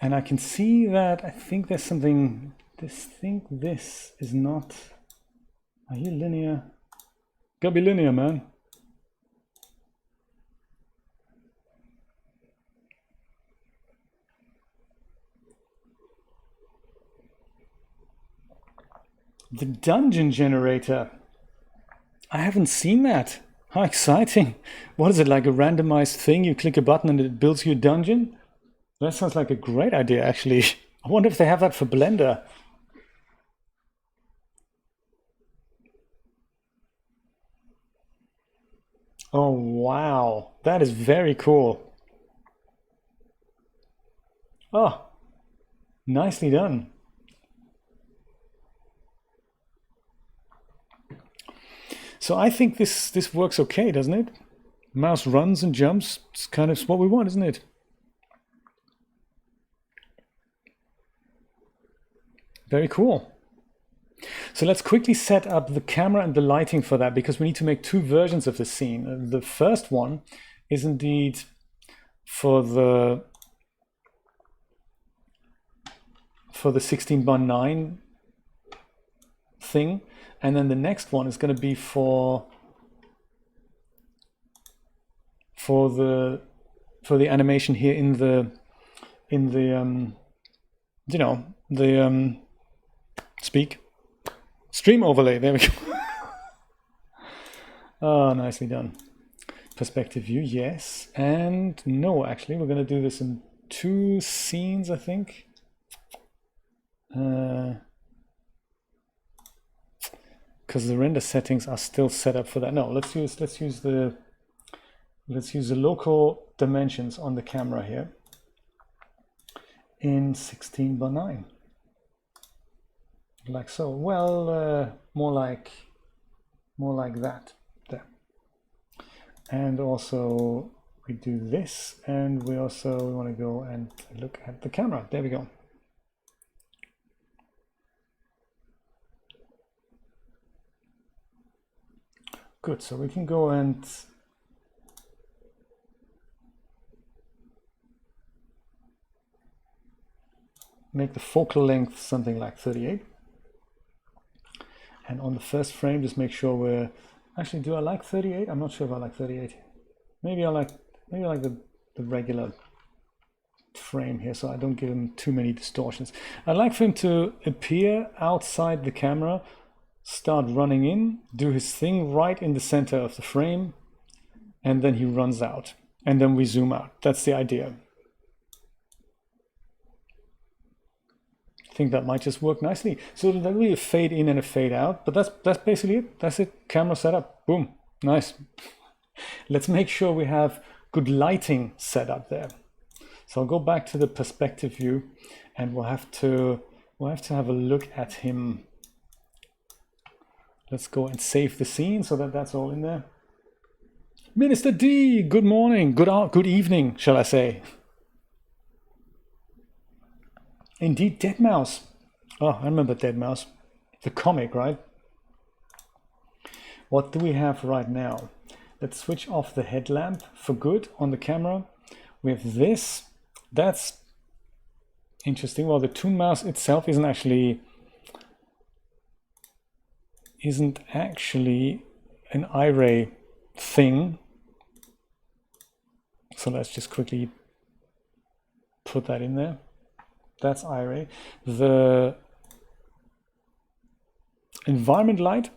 And I can see that I think there's something, this is not, are you linear? Gotta be linear, man. The dungeon generator. I haven't seen that. How exciting. What is it, like a randomized thing? You click a button and it builds you a dungeon? That sounds like a great idea, actually. I wonder if they have that for Blender. Oh, wow. That is very cool. Oh, nicely done. So I think this works okay, doesn't it? Mouse runs and jumps. It's kind of what we want, isn't it? Very cool. So let's quickly set up the camera and the lighting for that, because we need to make two versions of the scene. The first one is indeed for the 16:9 thing, and then the next one is going to be for the animation here in the you know, the stream overlay. There we go. Oh, nicely done. Perspective view, yes. And no, actually, we're going to do this in two scenes, I think. Because the render settings are still set up for that. No, let's use the local dimensions on the camera here in 16:9. Like so. Well, more like that there. And also we do this, and we want to go and look at the camera. There we go. Good, so we can go and make the focal length something like 38. And on the first frame, just make sure we're, actually, do I like 38? I'm not sure if I like 38. Maybe I like the regular frame here, so I don't give him too many distortions. I'd like for him to appear outside the camera, start running in, do his thing right in the center of the frame, and then he runs out. And then we zoom out. That's the idea. I think that might just work nicely. So there'll be a fade in and a fade out, but that's basically it. That's it. Camera setup. Boom. Nice. Let's make sure we have good lighting set up there. So I'll go back to the perspective view, and we'll have to have a look at him. Let's go and save the scene so that that's all in there. Minister D, good morning, good evening, shall I say. Indeed, Dead Mouse. Oh, I remember Dead Mouse. The comic, right? What do we have right now? Let's switch off the headlamp for good on the camera. We have this. That's interesting. Well, the Toon Mouse itself isn't actually an iRay thing. So let's just quickly put that in there. That's iRay. The environment light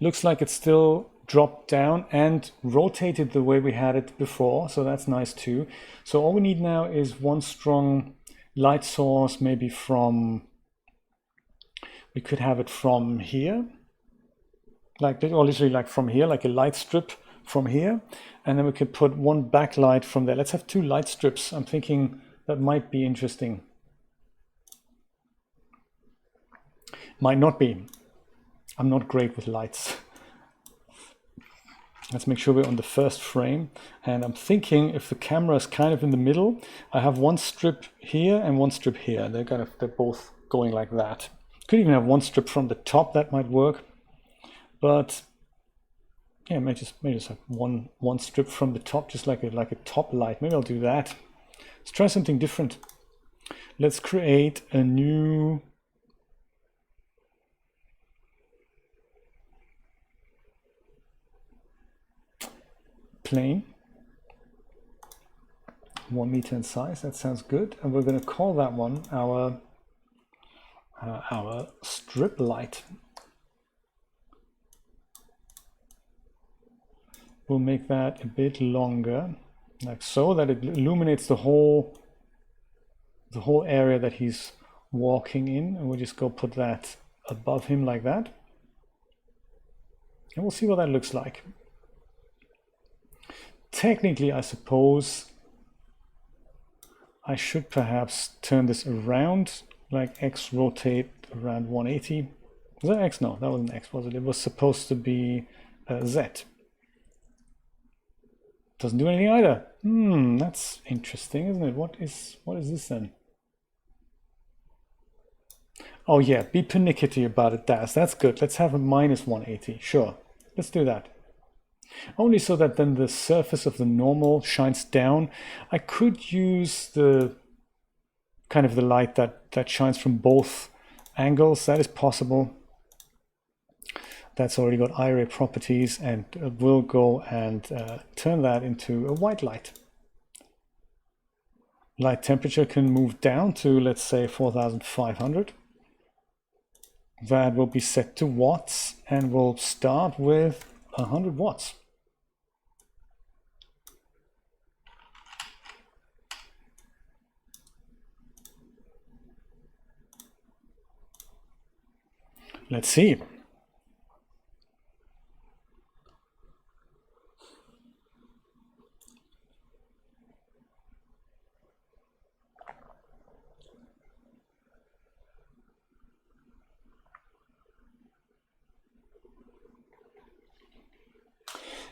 looks like it's still dropped down and rotated the way we had it before, so that's nice too. So all we need now is one strong light source, maybe from, we could have it from here, like this, or literally like from here, like a light strip from here, and then we could put one backlight from there. Let's have two light strips. I'm thinking that might be interesting. Might not be. I'm not great with lights. Let's make sure we're on the first frame. And I'm thinking if the camera is kind of in the middle, I have one strip here and one strip here. They're both going like that. Could even have one strip from the top, that might work. But yeah, maybe just have one strip from the top, just like a top light. Maybe I'll do that. Let's try something different. Let's create a new plane, 1 meter in size. That sounds good. And we're going to call that one our strip light. We'll make that a bit longer, like so, that it illuminates the whole area that he's walking in. And we'll just go put that above him like that. And we'll see what that looks like. Technically, I suppose I should perhaps turn this around, like X rotate around 180. Was that X? No, that wasn't X, was it? It was supposed to be Z. Doesn't do anything either. That's interesting, isn't it? What is this then? Oh yeah, be pernickety about it, DAZ. That's good. Let's have a minus 180. Sure, let's do that. Only so that then the surface of the normal shines down. I could use the kind of the light that shines from both angles. That is possible. That's already got eye properties, and we'll go and turn that into a white light. Light temperature can move down to, let's say, 4,500. That will be set to watts, and we'll start with 100 watts. Let's see.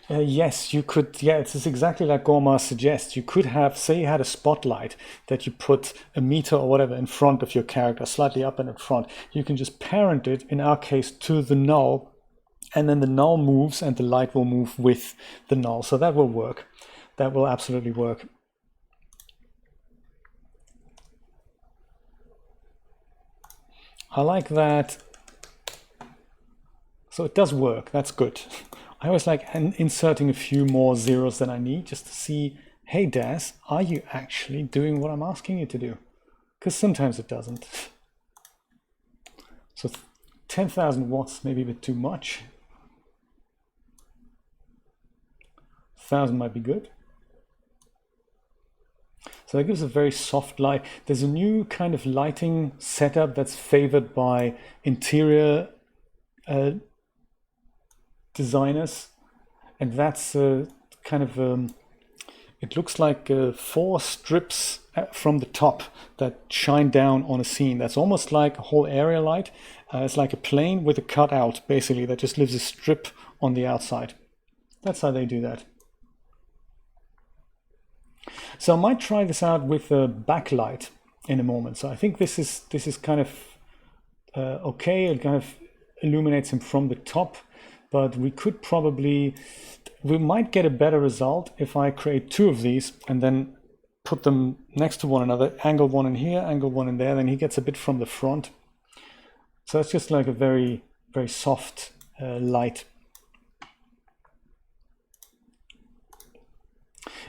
Yes, you could. Yeah, it's exactly like Gorma suggests. You could have, say you had a spotlight that you put a meter or whatever in front of your character, slightly up and in front. You can just parent it, in our case, to the null, and then the null moves and the light will move with the null. So that will work. That will absolutely work. I like that. So it does work. That's good. I always like inserting a few more zeros than I need, just to see, hey DAZ, are you actually doing what I'm asking you to do? Because sometimes it doesn't. So 10,000 watts may be a bit too much. 1,000 might be good. So that gives a very soft light. There's a new kind of lighting setup that's favored by interior designers, and that's kind of it looks like 4 strips from the top that shine down on a scene. That's almost like a whole area light. It's like a plane with a cutout, basically, that just leaves a strip on the outside. That's how they do that. So I might try this out with a backlight in a moment. So I think this is kind of okay. It kind of illuminates him from the top. But we might get a better result if I create 2 of these and then put them next to one another, angle one in here, angle one in there, then he gets a bit from the front. So it's just like a very, very soft light.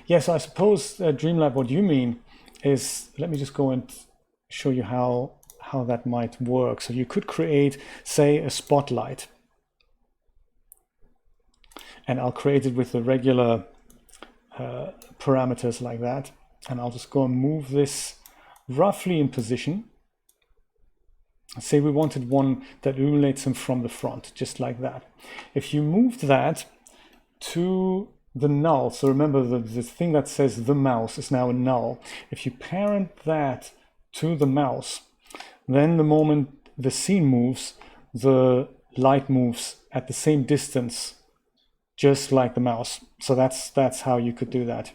Yes, I suppose, Dreamlab, what you mean is, let me just go and show you how that might work. So you could create, say, a spotlight. And I'll create it with the regular parameters like that. And I'll just go and move this roughly in position. Say we wanted one that illuminates him from the front, just like that. If you moved that to the null, so remember the thing that says the mouse is now a null. If you parent that to the mouse, then the moment the scene moves, the light moves at the same distance, just like the mouse. So that's how you could do that.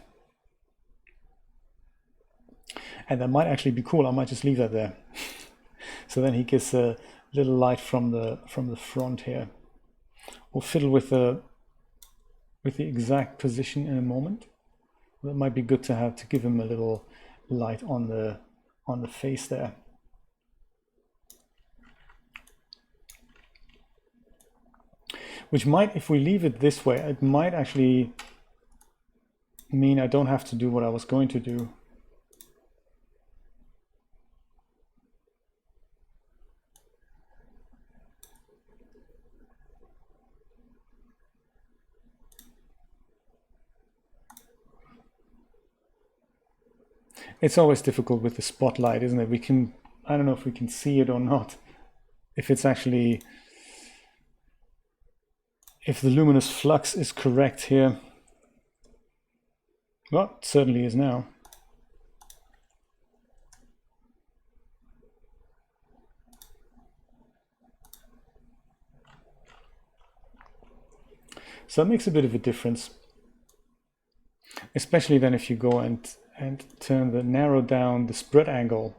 And that might actually be cool. I might just leave that there. So then he gets a little light from the front here. We'll fiddle with the exact position in a moment. That might be good to have, to give him a little light on the on the face there. Which might, if we leave it this way, it might actually mean I don't have to do what I was going to do. It's always difficult with the spotlight, isn't it? We can, I don't know if we can see it or not. If it's actually, if the luminous flux is correct here. Well, it certainly is now. So that makes a bit of a difference. Especially then if you go and turn the narrow down the spread angle,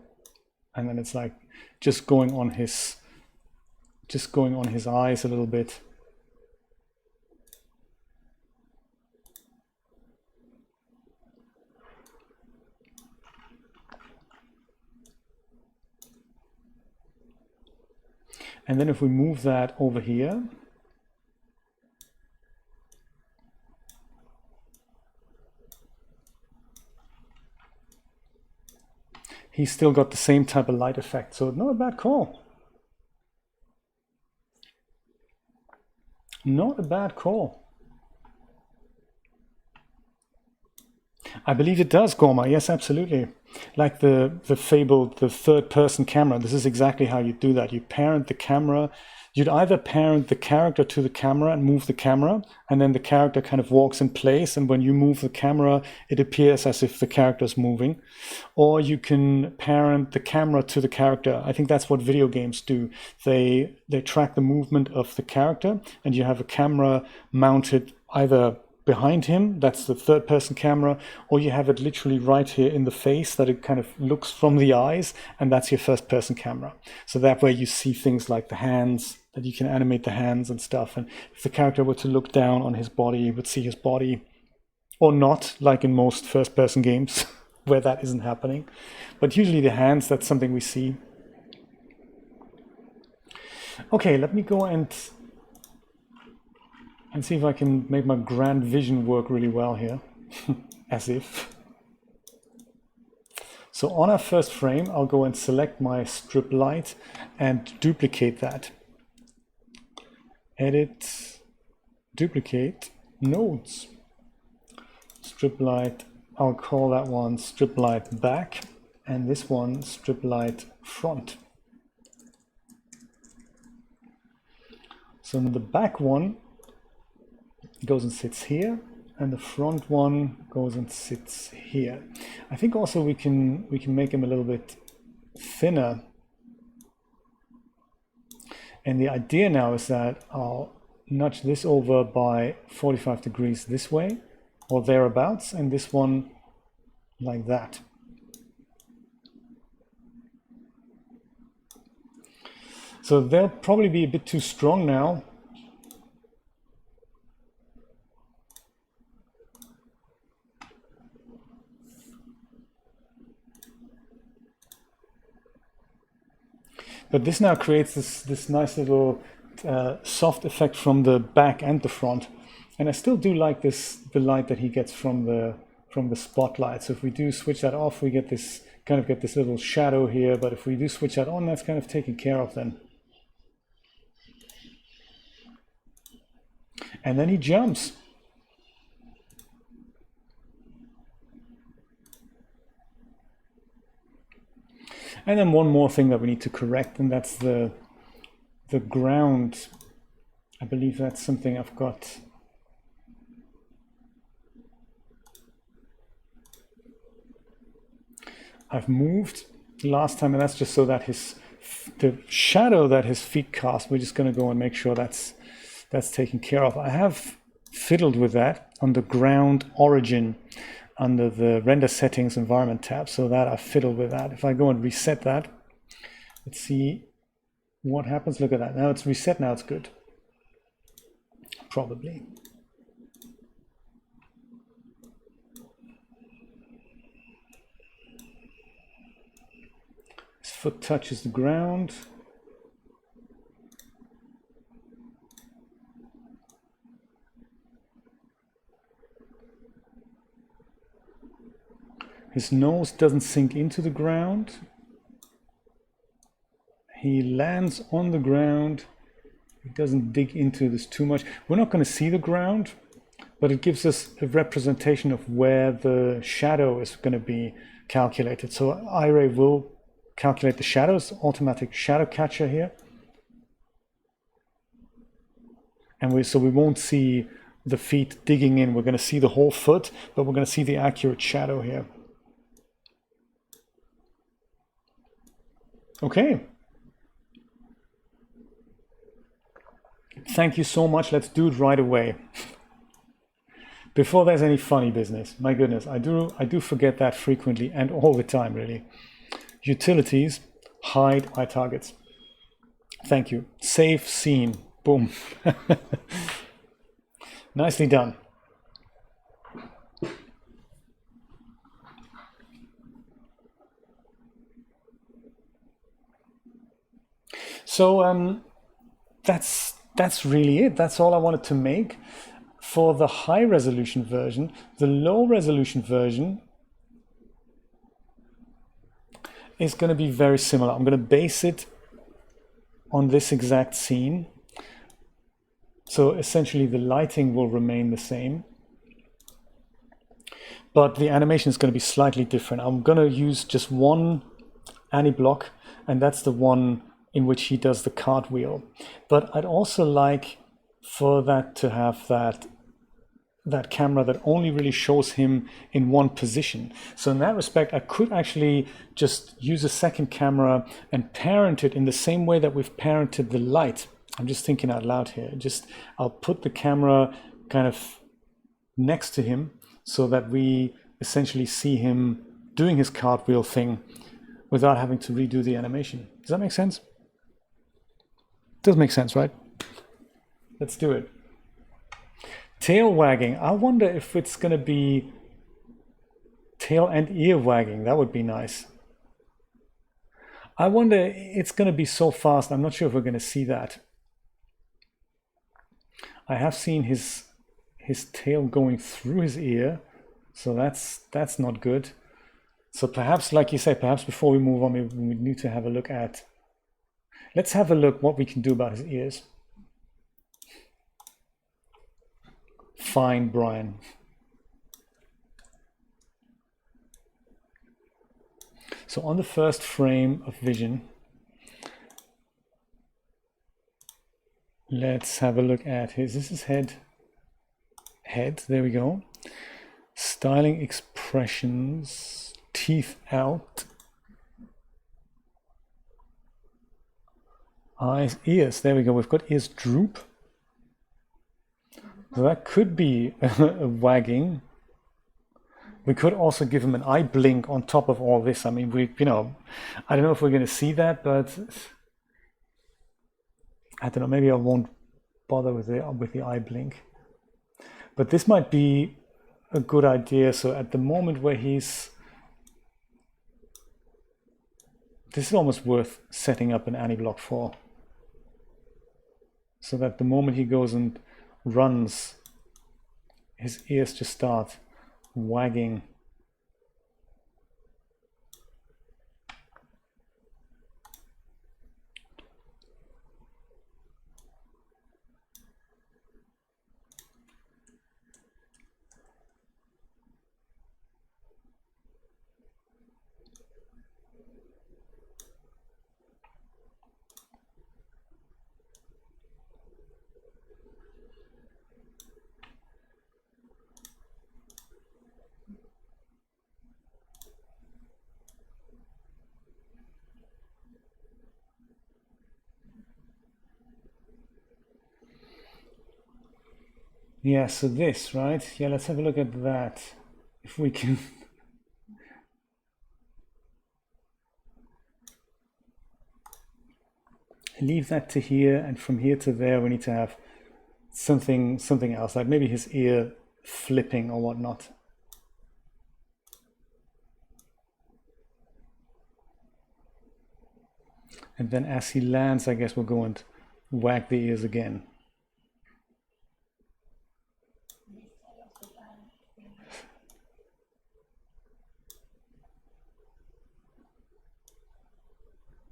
and then it's like just going on his eyes a little bit. And then if we move that over here, he's still got the same type of light effect, so not a bad call. Not a bad call. I believe it does, Gorma. Yes, absolutely. Like the fabled, the third-person camera. This is exactly how you do that. You parent the camera. You'd either parent the character to the camera and move the camera, and then the character kind of walks in place, and when you move the camera, it appears as if the character is moving. Or you can parent the camera to the character. I think that's what video games do. They track the movement of the character, and you have a camera mounted either behind him, that's the third person camera, or you have it literally right here in the face that it kind of looks from the eyes, and that's your first person camera. So that way you see things like the hands, that you can animate the hands and stuff. And if the character were to look down on his body, you would see his body, or not, like in most first person games where that isn't happening. But usually the hands, that's something we see. Okay, let me go and see if I can make my grand vision work really well here. As if. So on our first frame, I'll go and select my strip light and duplicate that. Edit, duplicate, nodes. Strip light, I'll call that one strip light back, and this one strip light front. So in the back one, goes and sits here, and the front one goes and sits here. I think also we can make him a little bit thinner. And the idea now is that I'll nudge this over by 45 degrees this way or thereabouts, and this one like that. So they'll probably be a bit too strong now. But this now creates this nice little soft effect from the back and the front. And I still do like the light that he gets from the spotlight. So if we do switch that off, we get this little shadow here. But if we do switch that on, that's kind of taken care of then. And then he jumps. And then one more thing that we need to correct, and that's the ground. I believe that's something I've got. I've moved last time, and that's just so that the shadow that his feet cast, we're just going to go and make sure that's taken care of. I have fiddled with that on the ground origin under the render settings environment tab, so that I fiddled with that. If I go and reset that, let's see what happens. Look at that. Now it's reset. Now it's good. Probably. foot touches the ground. His nose doesn't sink into the ground. He lands on the ground. He doesn't dig into this too much. We're not going to see the ground, but it gives us a representation of where the shadow is going to be calculated. So iRay will calculate the shadows, automatic shadow catcher here. And so we won't see the feet digging in. We're going to see the whole foot, but we're going to see the accurate shadow here. Okay. Thank you so much. Let's do it right away. Before there's any funny business. My goodness, I do forget that frequently and all the time, really. Utilities, hide my targets. Thank you. Save scene. Boom. Nicely done. So that's really it. That's all I wanted to make for the high resolution version. The low resolution version is going to be very similar. I'm going to base it on this exact scene. So essentially the lighting will remain the same, but the animation is going to be slightly different. I'm going to use just one block, and that's the one in which he does the cartwheel. But I'd also like for that to have that camera that only really shows him in one position. So in that respect, I could actually just use a second camera and parent it in the same way that we've parented the light. I'm just thinking out loud here. I'll put the camera kind of next to him so that we essentially see him doing his cartwheel thing without having to redo the animation. Does that make sense? Does make sense, right? Let's do it. Tail wagging. I wonder if it's going to be tail and ear wagging. That would be nice. I wonder, it's going to be so fast. I'm not sure if we're going to see that. I have seen his tail going through his ear, so that's not good. So perhaps, like you say, perhaps before we move on, we need to have a look at. Let's have a look what we can do about his ears. Fine, Brian. So on the first frame of vision, let's have a look at this is head, there we go. Styling expressions, teeth out. Eyes, ears, there we go. We've got ears droop. So that could be a wagging. We could also give him an eye blink on top of all this. I mean, I don't know if we're going to see that, but I don't know. Maybe I won't bother with the eye blink. But this might be a good idea. So at the moment where this is almost worth setting up an anti-block for. So that the moment he goes and runs, his ears just start wagging. Yeah, so this, right? Yeah, let's have a look at that. If we can leave that to here, and from here to there, we need to have something else, like maybe his ear flipping or whatnot. And then as he lands, I guess we'll go and wag the ears again.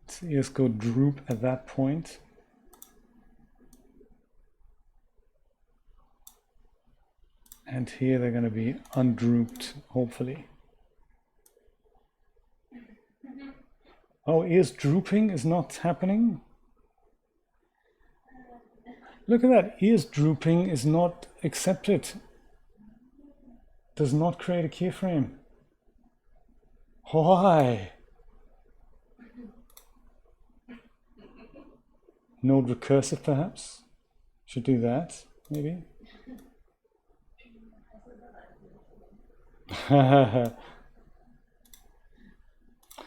His ears go droop at that point. And here they're going to be undrooped, hopefully. Oh, ears drooping is not happening? Look at that, ears drooping is not accepted. Does not create a keyframe. Why? Node recursive perhaps? Should do that, maybe.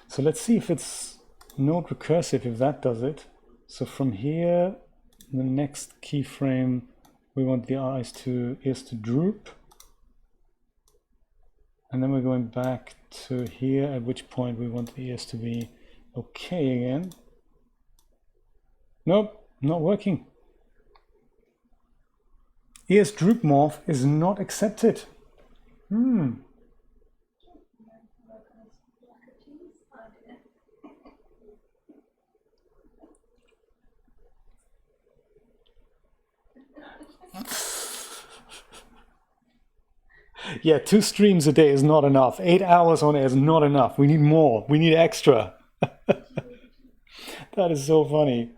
So let's see if it's node recursive, if that does it. So from here, the next keyframe, we want the ears to droop. And then we're going back to here, at which point we want the ears to be okay again. Nope, not working. Ears droop morph is not accepted. Yeah, 2 streams a day is not enough. 8 hours on air is not enough. We need more. We need extra. That is so funny.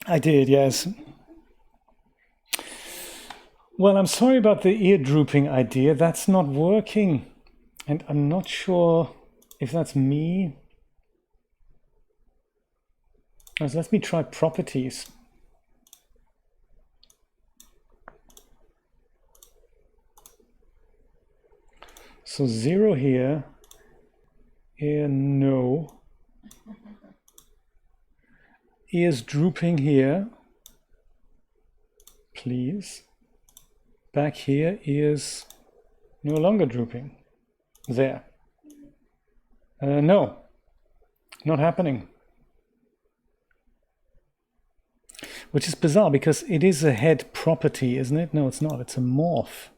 I did, yes. Well, I'm sorry about the ear drooping idea. That's not working. And I'm not sure if that's me. So let me try properties. So 0 here, ear no. Ears drooping here, please. Back here, ears no longer drooping. There. No, not happening. Which is bizarre because it is a head property, isn't it? No, it's not. It's a morph.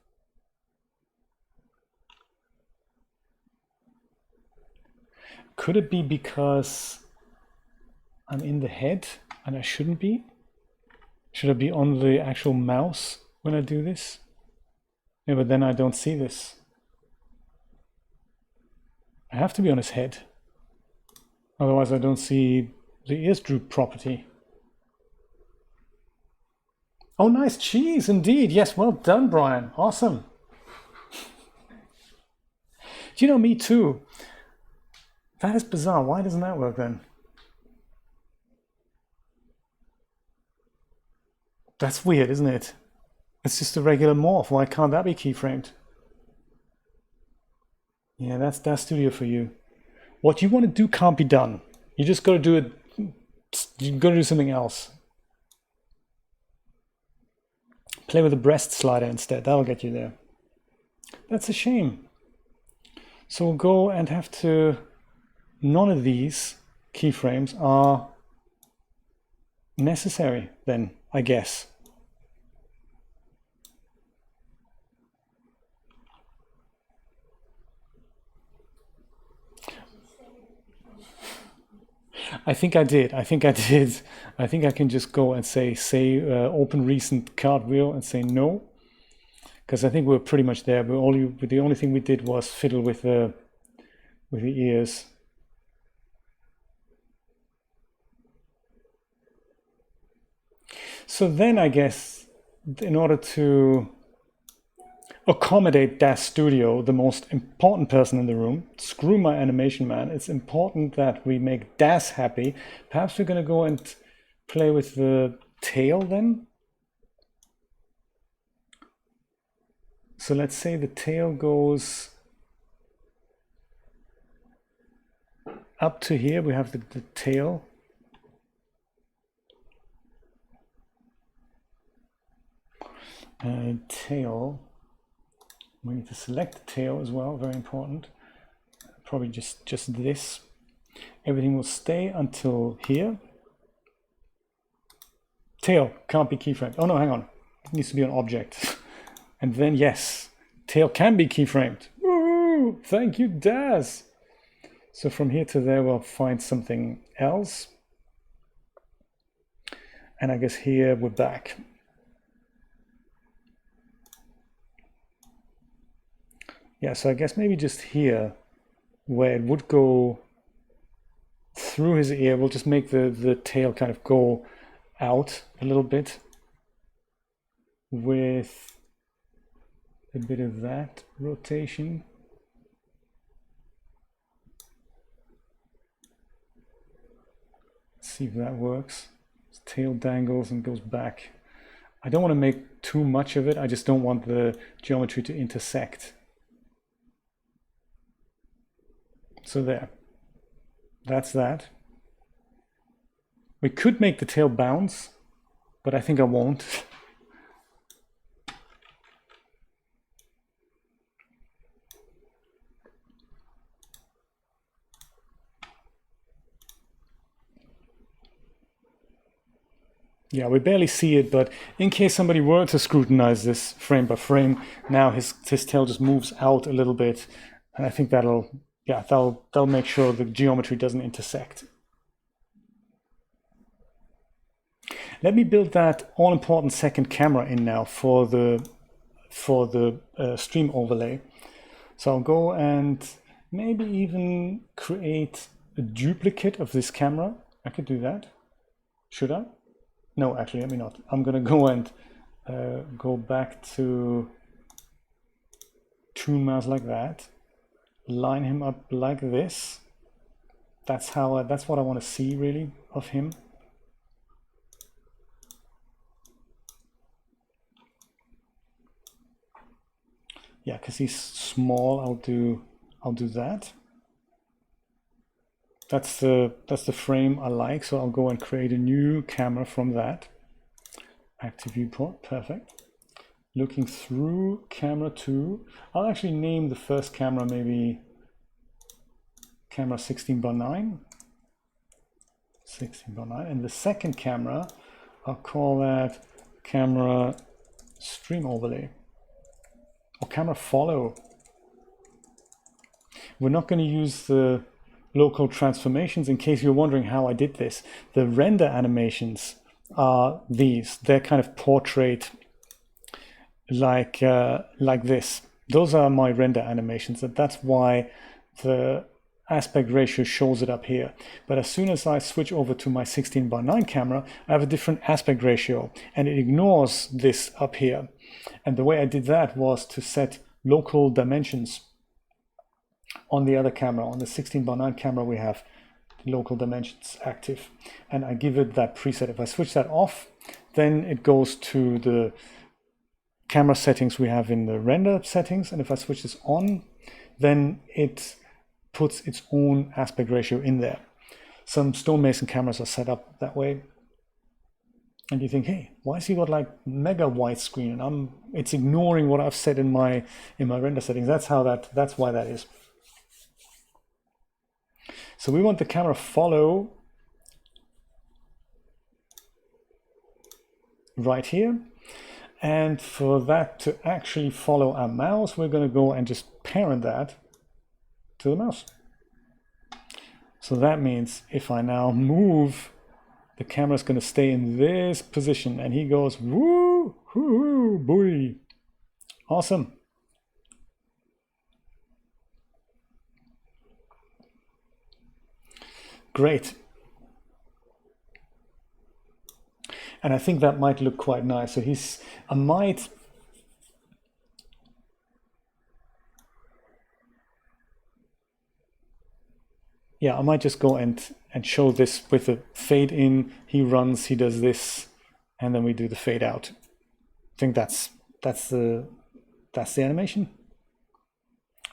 Could it be because I'm in the head and I shouldn't be? Should I be on the actual mouse when I do this? Yeah, but then I don't see this. I have to be on his head. Otherwise I don't see the ears droop property. Oh, nice cheese indeed. Yes, well done, Brian. Awesome. You know, me too. That is bizarre. Why doesn't that work then? That's weird, isn't it? It's just a regular morph. Why can't that be keyframed? Yeah, that's DAZ Studio for you. What you want to do can't be done. You just got to do it. You got to do something else. Play with the breast slider instead. That'll get you there. That's a shame. So we'll go and have to. None of these keyframes are necessary then, I guess. I think I did. I think I can just go and say open recent Cartwheel and say no, because I think we're pretty much there. The only thing we did was fiddle with the ears. So then I guess in order to accommodate DAZ Studio, the most important person in the room, screw my animation man, it's important that we make DAZ happy. Perhaps we're going to go and play with the tail then. So let's say the tail goes up to here. We have the tail. Tail. We need to select the tail as well, very important. Probably just this. Everything will stay until here. Tail can't be keyframed. Oh no, hang on. It needs to be an object. And then yes, tail can be keyframed. Woo! Thank you, DAZ. So from here to there, we'll find something else. And I guess here we're back. Yeah, so I guess maybe just here where it would go through his ear, we'll just make the tail kind of go out a little bit with a bit of that rotation. Let's see if that works. His tail dangles and goes back. I don't want to make too much of it. I just don't want the geometry to intersect. So there. That's that. We could make the tail bounce, but I think I won't. Yeah, we barely see it, but in case somebody were to scrutinize this frame by frame, now his tail just moves out a little bit, and I think that'll make sure the geometry doesn't intersect. Let me build that all-important second camera in now for the stream overlay. So I'll go and maybe even create a duplicate of this camera. I could do that. Should I? No, actually, let me not. I'm going to go and go back to Toon Mouse like that. Line him up like this. That's what I want to see really of him. Yeah, because he's small, I'll do that. That's the frame I like, so I'll go and create a new camera from that. Active viewport, perfect. Looking through camera 2. I'll actually name the first camera maybe camera 16:9. 16:9, and the second camera, I'll call that camera stream overlay. Or camera follow. We're not going to use the local transformations. In case you're wondering how I did this, the render animations are these. They're kind of portrait like this. Those are my render animations, and that's why the aspect ratio shows it up here. But as soon as I switch over to my 16:9 camera, I have a different aspect ratio, and it ignores this up here. And the way I did that was to set local dimensions on the other camera. On the 16:9 camera, we have local dimensions active, and I give it that preset. If I switch that off, then it goes to the camera settings we have in the render settings, and if I switch this on, then it puts its own aspect ratio in there. Some stonemason cameras are set up that way, and you think, hey, why has he got like mega widescreen? And it's ignoring what I've set in my render settings. That's why that is. So we want the camera follow right here. And for that to actually follow our mouse, we're going to go and just parent that to the mouse. So that means if I now move, the camera's going to stay in this position, and he goes, woo, hoo, boy. Awesome. Great. And I think that might look quite nice. So I might just go and show this with a fade in. He runs, he does this, and then we do the fade out. I think that's the animation.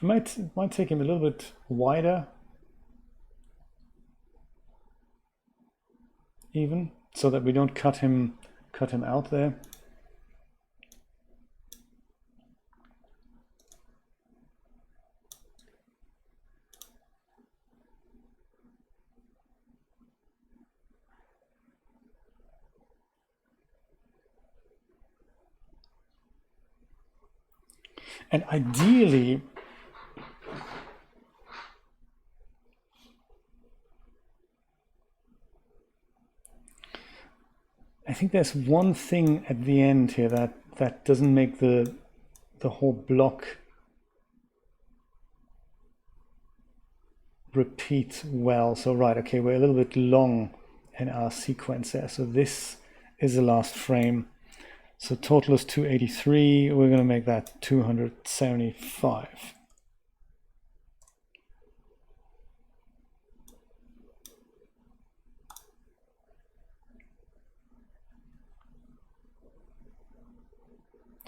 I might take him a little bit wider, even, so that we don't cut him out there. And ideally, I think there's one thing at the end here that doesn't make the whole block repeat well. So right, okay, we're a little bit long in our sequence there. So this is the last frame. So total is 283. We're going to make that 275.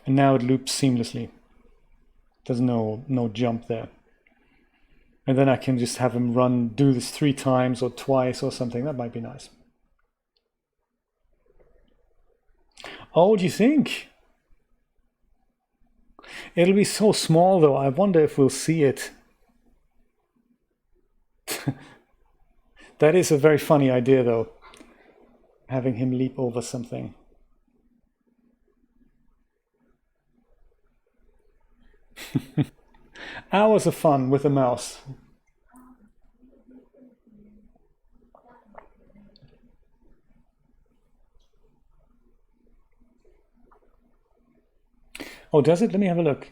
And now it loops seamlessly. There's no jump there. And then I can just have him do this 3 times or twice or something. That might be nice. Oh, what do you think? It'll be so small though. I wonder if we'll see it. That is a very funny idea though. Having him leap over something. Hours of fun with a mouse. Oh, does it? Let me have a look.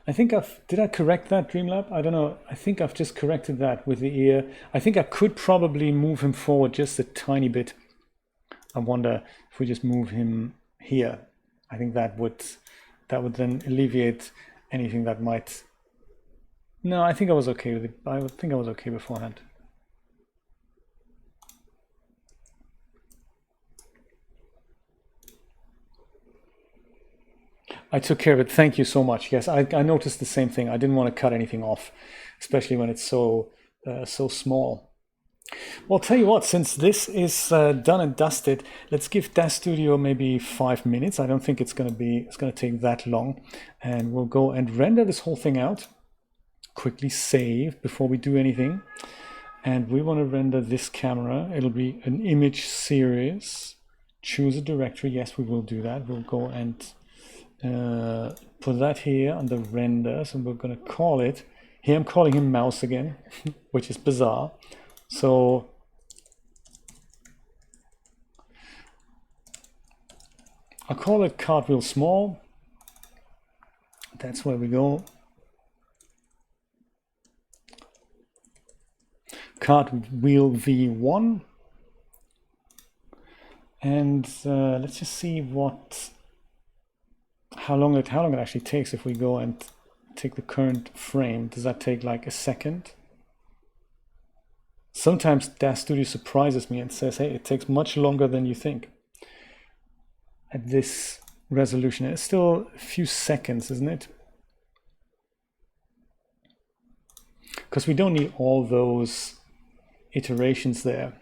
I think did I correct that, Dreamlab? I don't know. I think I've just corrected that with the ear. I think I could probably move him forward just a tiny bit. I wonder if we just move him here. I think that would then alleviate anything that might. No, I think I was okay with it. I think I was okay beforehand. I took care of it. Thank you so much. Yes, I noticed the same thing. I didn't want to cut anything off, especially when it's so small. Well, I'll tell you what, since this is done and dusted, let's give DAZ Studio maybe 5 minutes. I don't think it's going to take that long. And we'll go and render this whole thing out. Quickly save before we do anything. And we want to render this camera. It'll be an image series. Choose a directory. Yes, we will do that. We'll go and put that here under renders, and we're going to call it, here I'm calling him mouse again, which is bizarre. So I'll call it Cartwheel small. That's where we go. Cartwheel V1. And let's just see how long it actually takes if we go and take the current frame. Does that take like a second? Sometimes DAZ Studio surprises me and says, hey, it takes much longer than you think at this resolution. It's still a few seconds, isn't it? Because we don't need all those iterations there.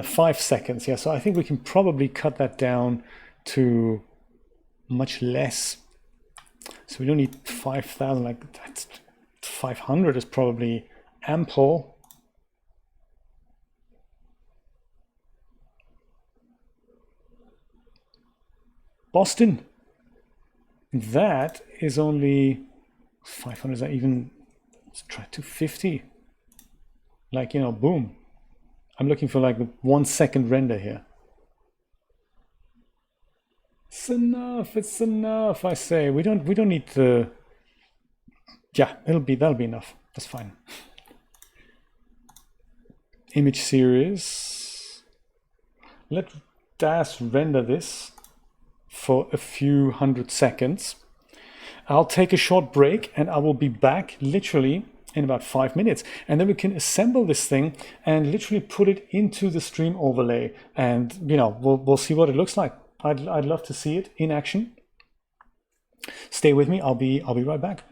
5 seconds, yeah, so I think we can probably cut that down to much less. So we don't need 5,000, like that's 500 is probably ample. Boston, that is only 500, is that even, let's try 250. Like, you know, boom. I'm looking for like the 1 second render here. It's enough, I say. We don't need the, yeah, that'll be enough. That's fine. Image series. Let DAZ render this for a few 100 seconds. I'll take a short break and I will be back literally in about 5 minutes, and then we can assemble this thing and literally put it into the stream overlay, and you know, we'll see what it looks like. I'd love to see it in action. Stay with me. I'll be right back.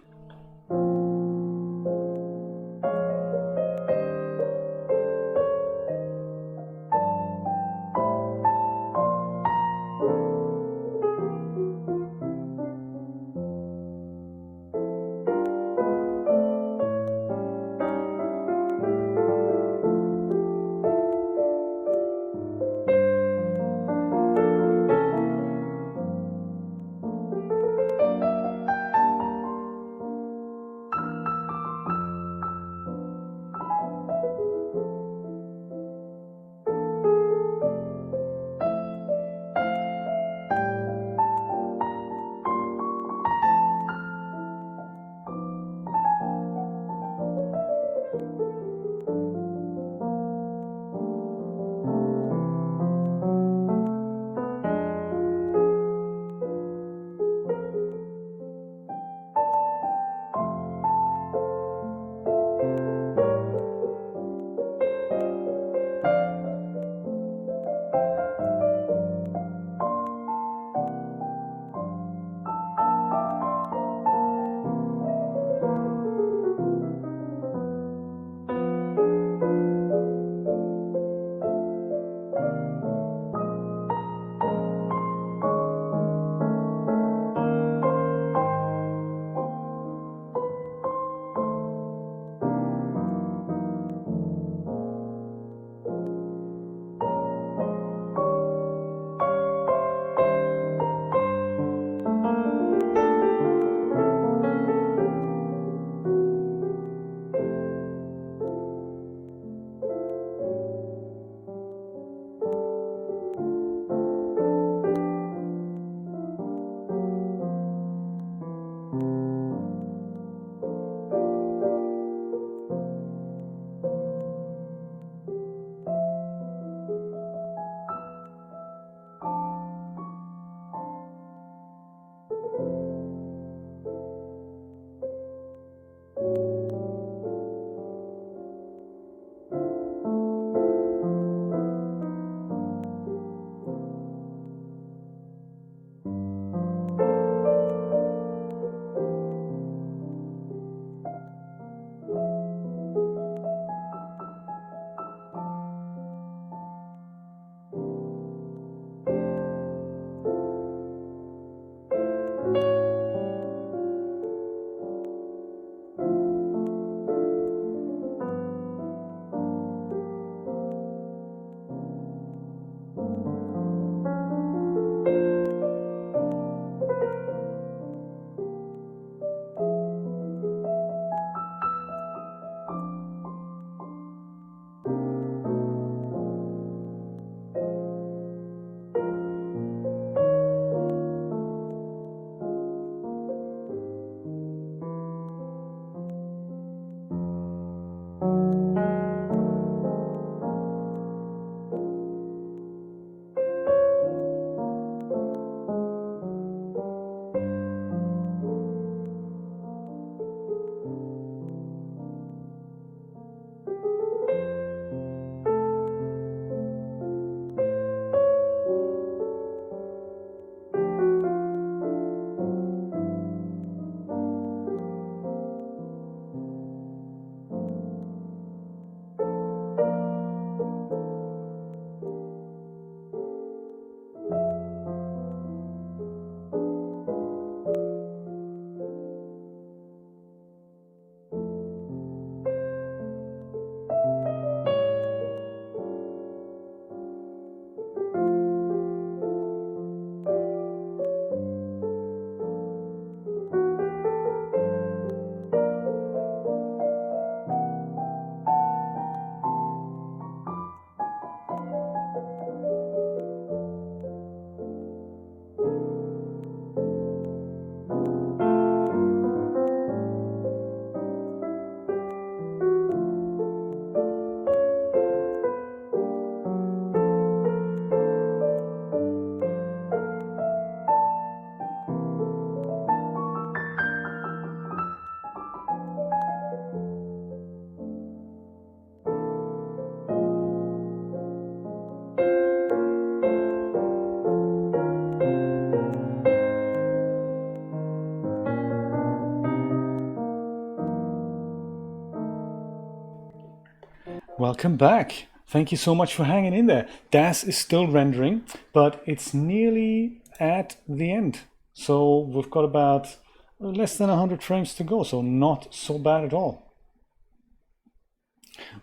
Welcome back. Thank you so much for hanging in there. DAZ is still rendering, but it's nearly at the end. So we've got about less than 100 frames to go, so not so bad at all.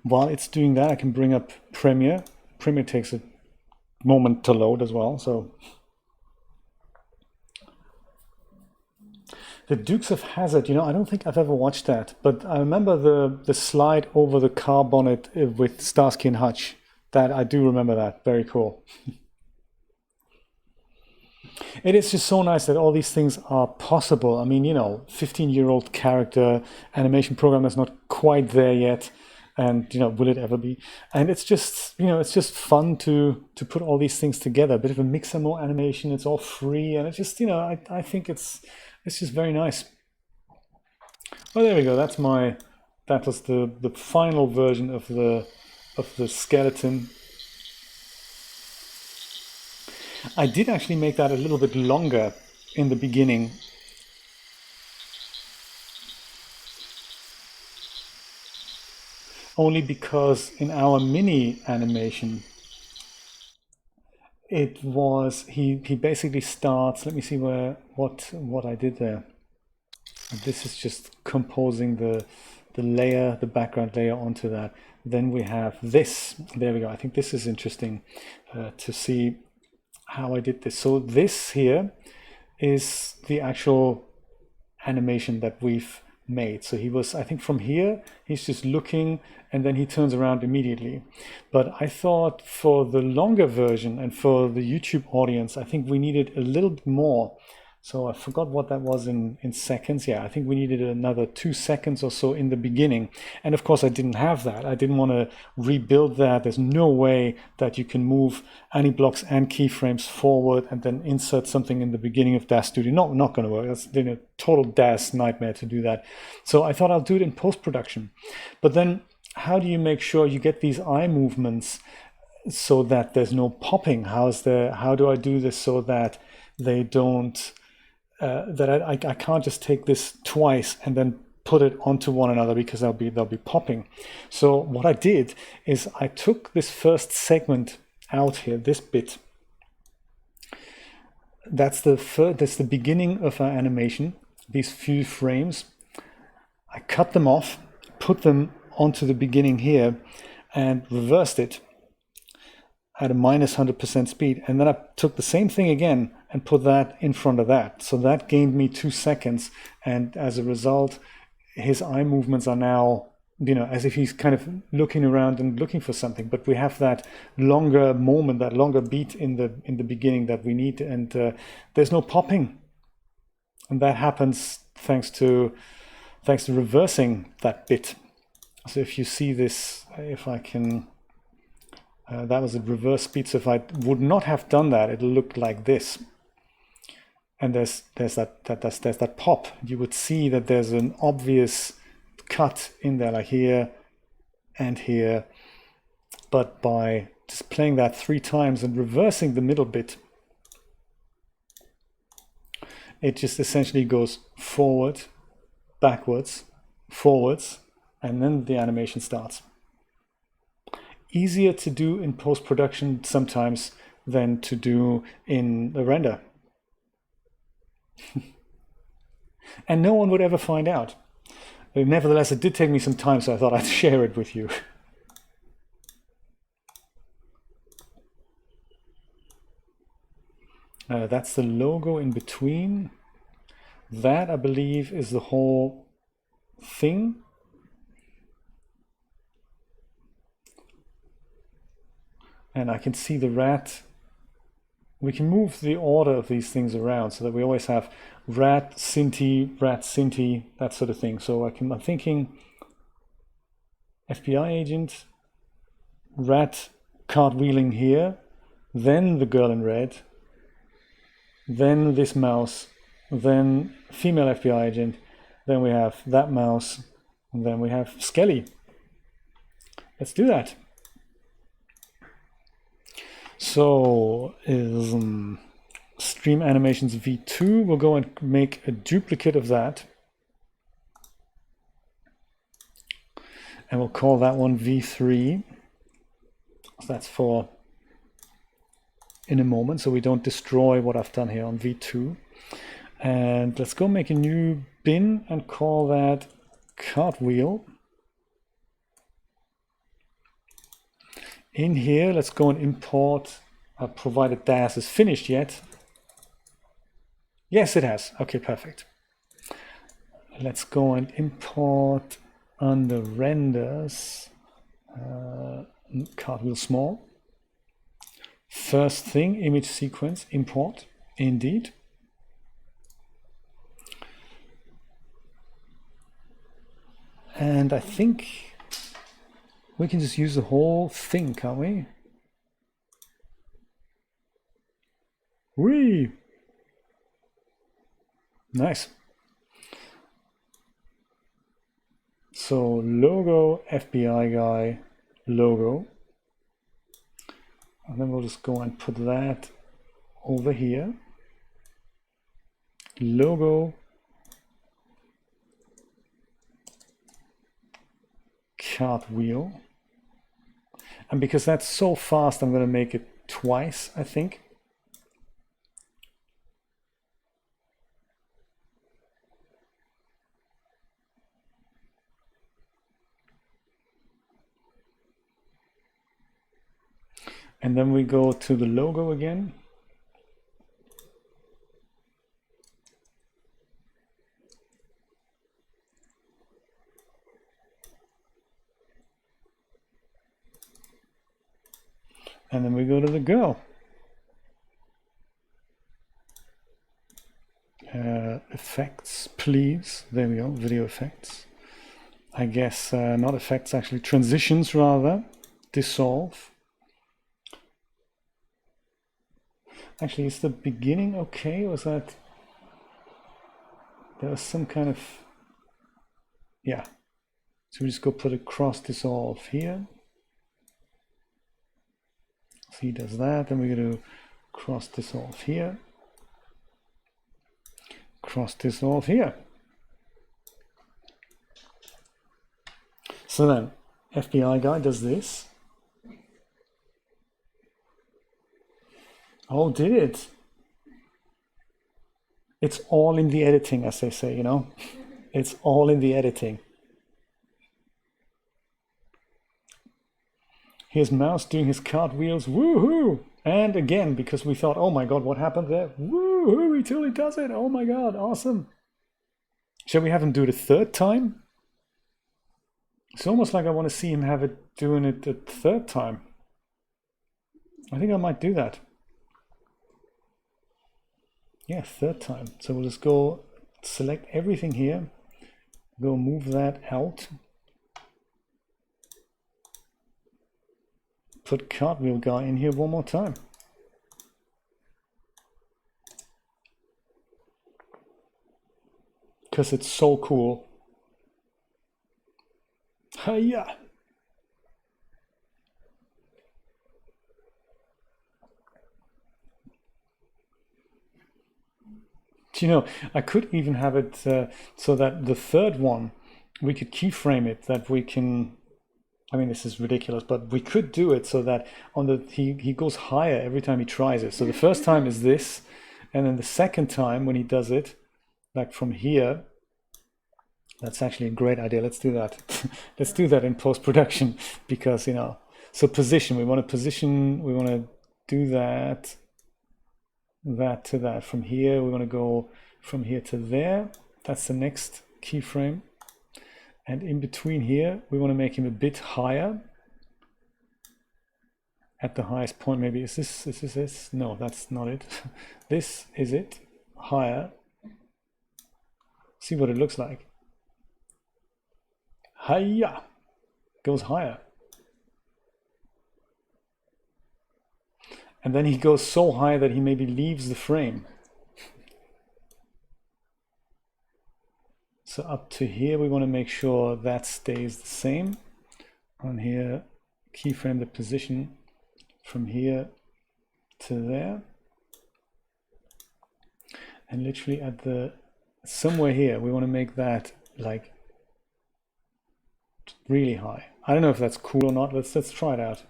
While it's doing that, I can bring up Premiere. Premiere takes a moment to load as well, so. The Dukes of Hazzard, you know, I don't think I've ever watched that, but I remember the slide over the car bonnet with Starsky and Hutch. That I do remember that. Very cool. It is just so nice that all these things are possible. I mean, you know, 15-year-old character, animation program is not quite there yet, and you know, will it ever be? And it's just, you know, it's just fun to put all these things together. A bit of a Mixamo animation. It's all free, and it's just, you know, I think it's just very nice. Well, there we go. That was the final version of the skeleton. I did actually make that a little bit longer in the beginning. Only because in our mini animation, it was, he basically starts, let me see what I did there. This is just composing the layer, the background layer onto that. Then we have this, there we go. I think this is interesting to see how I did this. So this here is the actual animation that we've made. So he was, I think from here, he's just looking and then he turns around immediately. But I thought for the longer version and for the YouTube audience, I think we needed a little bit more. So I forgot what that was in seconds. Yeah, I think we needed another 2 seconds or so in the beginning. And of course I didn't have that. I didn't want to rebuild that. There's no way that you can move any blocks and keyframes forward and then insert something in the beginning of DAZ Studio. Not going to work. That's, you know, total DAZ nightmare to do that. So I thought I'll do it in post-production. But then how do you make sure you get these eye movements so that there's no popping? How do I do this so that they don't, that I can't just take this twice and then put it onto one another, because they'll be popping. So what I did is I took this first segment out here, this bit. That's the beginning of our animation, these few frames. I cut them off, put them onto the beginning here, and reversed it at a minus 100% speed. And then I took the same thing again and put that in front of that. So that gained me 2 seconds. And as a result, his eye movements are now, you know, as if he's kind of looking around and looking for something. But we have that longer moment, that longer beat in the beginning that we need. And there's no popping. And that happens thanks to reversing that bit. So if you see this, if I can, that was a reverse speed. So if I would not have done that, it'll look like this. And there's that pop. You would see that there's an obvious cut in there, like here and here. But by just playing that 3 times and reversing the middle bit, it just essentially goes forward, backwards, forwards, and then the animation starts. Easier to do in post-production sometimes than to do in the render. And no one would ever find out. Nevertheless, it did take me some time, so I thought I'd share it with you. That's the logo in between. That, I believe, is the whole thing. And I can see the rat. We can move the order of these things around so that we always have rat, Sinti, that sort of thing. So I'm thinking FBI agent, rat cartwheeling here, then the girl in red, then this mouse, then female FBI agent, then we have that mouse, and then we have Skelly. Let's do that. So is Stream Animations V2. We'll go and make a duplicate of that. And we'll call that one V3. So that's for in a moment, so we don't destroy what I've done here on V2. And let's go make a new bin and call that Cartwheel. In here, let's go and import, provided DAZ is finished yet. Yes, it has. Okay, perfect. Let's go and import under renders Cartwheel small. First thing, image sequence, import, indeed. And I think we can just use the whole thing, can't we? Whee! Nice. So logo, FBI guy, logo. And then we'll just go and put that over here. Logo, Cartwheel. And because that's so fast, I'm going to make it twice, I think. And then we go to the logo again. And then we go to the girl. Effects, please. There we go, video effects. I guess not effects, actually transitions rather. Dissolve. Actually, is the beginning okay? Or is that there was some kind of, yeah. So we just go put a cross dissolve here. So he does that, then we're going to cross dissolve here. Cross dissolve here. So then FBI guy does this. Oh, did it? It's all in the editing, as they say, you know? It's all in the editing. Here's Mouse doing his cartwheels, woohoo! And again, because we thought, oh my god, what happened there? Woohoo, he totally does it, oh my god, awesome. Shall we have him do it a third time? It's almost like I want to see him have it doing it a third time. I think I might do that. Yeah, third time. So we'll just go select everything here, go move that out, put Cartwheel guy in here one more time. Because it's so cool. Hiya! You know, I could even have it so that the third one, we could keyframe it, that we can, I mean, this is ridiculous, but we could do it so that on the he goes higher every time he tries it. So the first time is this, and then the second time when he does it, like from here, that's actually a great idea. Let's do that. Let's do that in post-production because, you know, so position, we want to position, we want to do that to that. From here, we want to go from here to there. That's the next keyframe. And in between here, we want to make him a bit higher. At the highest point, maybe. Is this? No, that's not it. This is it. Higher. See what it looks like. Hiya! Goes higher. And then he goes so high that he maybe leaves the frame. So up to here, we want to make sure that stays the same. On here, keyframe the position from here to there. And literally at the, somewhere here, we want to make that like really high. I don't know if that's cool or not. Let's try it out.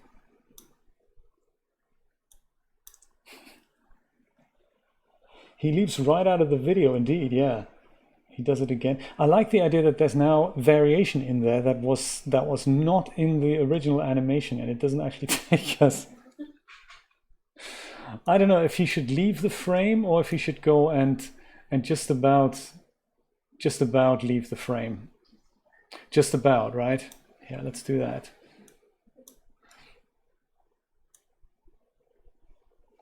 He leaves right out of the video, indeed, yeah. He does it again. I like the idea that there's now variation in there that was not in the original animation, and it doesn't actually take us. I don't know if he should leave the frame or if he should go and just about leave the frame. Just about, right? Yeah, let's do that.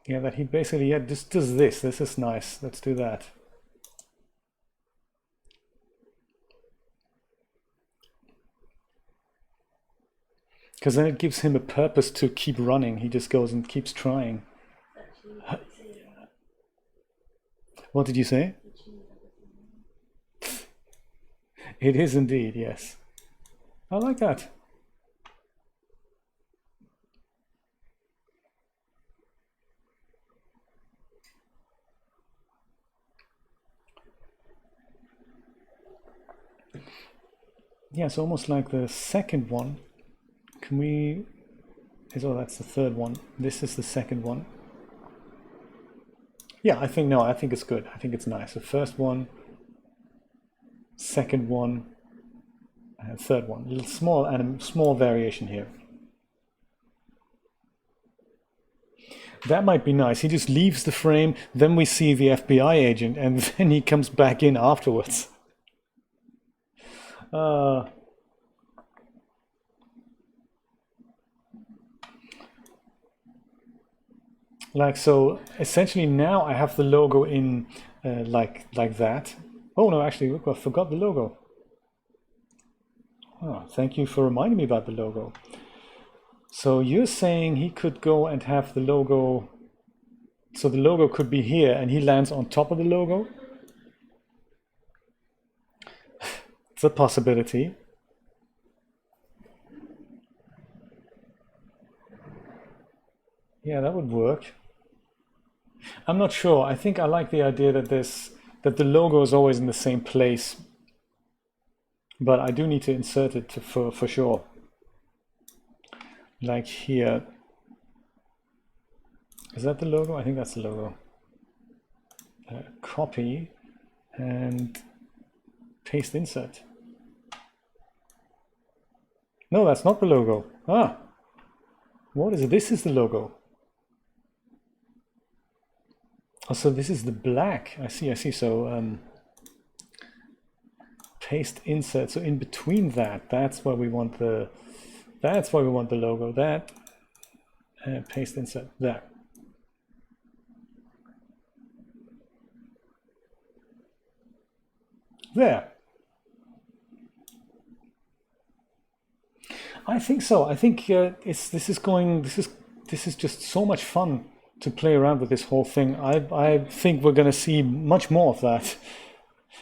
Yeah, that he basically just does this. This is nice. Let's do that. Because then it gives him a purpose to keep running. He just goes and keeps trying. What did you say? It is indeed, yes. I like that. Yeah, it's almost like the second one. Can we... Oh, that's the third one. This is the second one. Yeah, I think it's good. I think it's nice. The first one, second one, and third one. A little small variation here. That might be nice. He just leaves the frame, then we see the FBI agent, and then he comes back in afterwards. Like so, essentially now I have the logo in like that. Oh no, actually, look, I forgot the logo. Oh, thank you for reminding me about the logo. So you're saying he could go and have the logo, so the logo could be here and he lands on top of the logo? It's a possibility. Yeah, that would work. I'm not sure. I think I like the idea that the logo is always in the same place, but I do need to insert it for sure. Like here. Is that the logo? I think that's the logo. Copy and paste insert. No, that's not the logo. Ah, what is it? This is the logo. Oh, so this is the black. I see. So paste insert. So in between that's where we want the logo. That paste insert there. There. I think so. I think this is just so much fun to play around with this whole thing. I think we're going to see much more of that.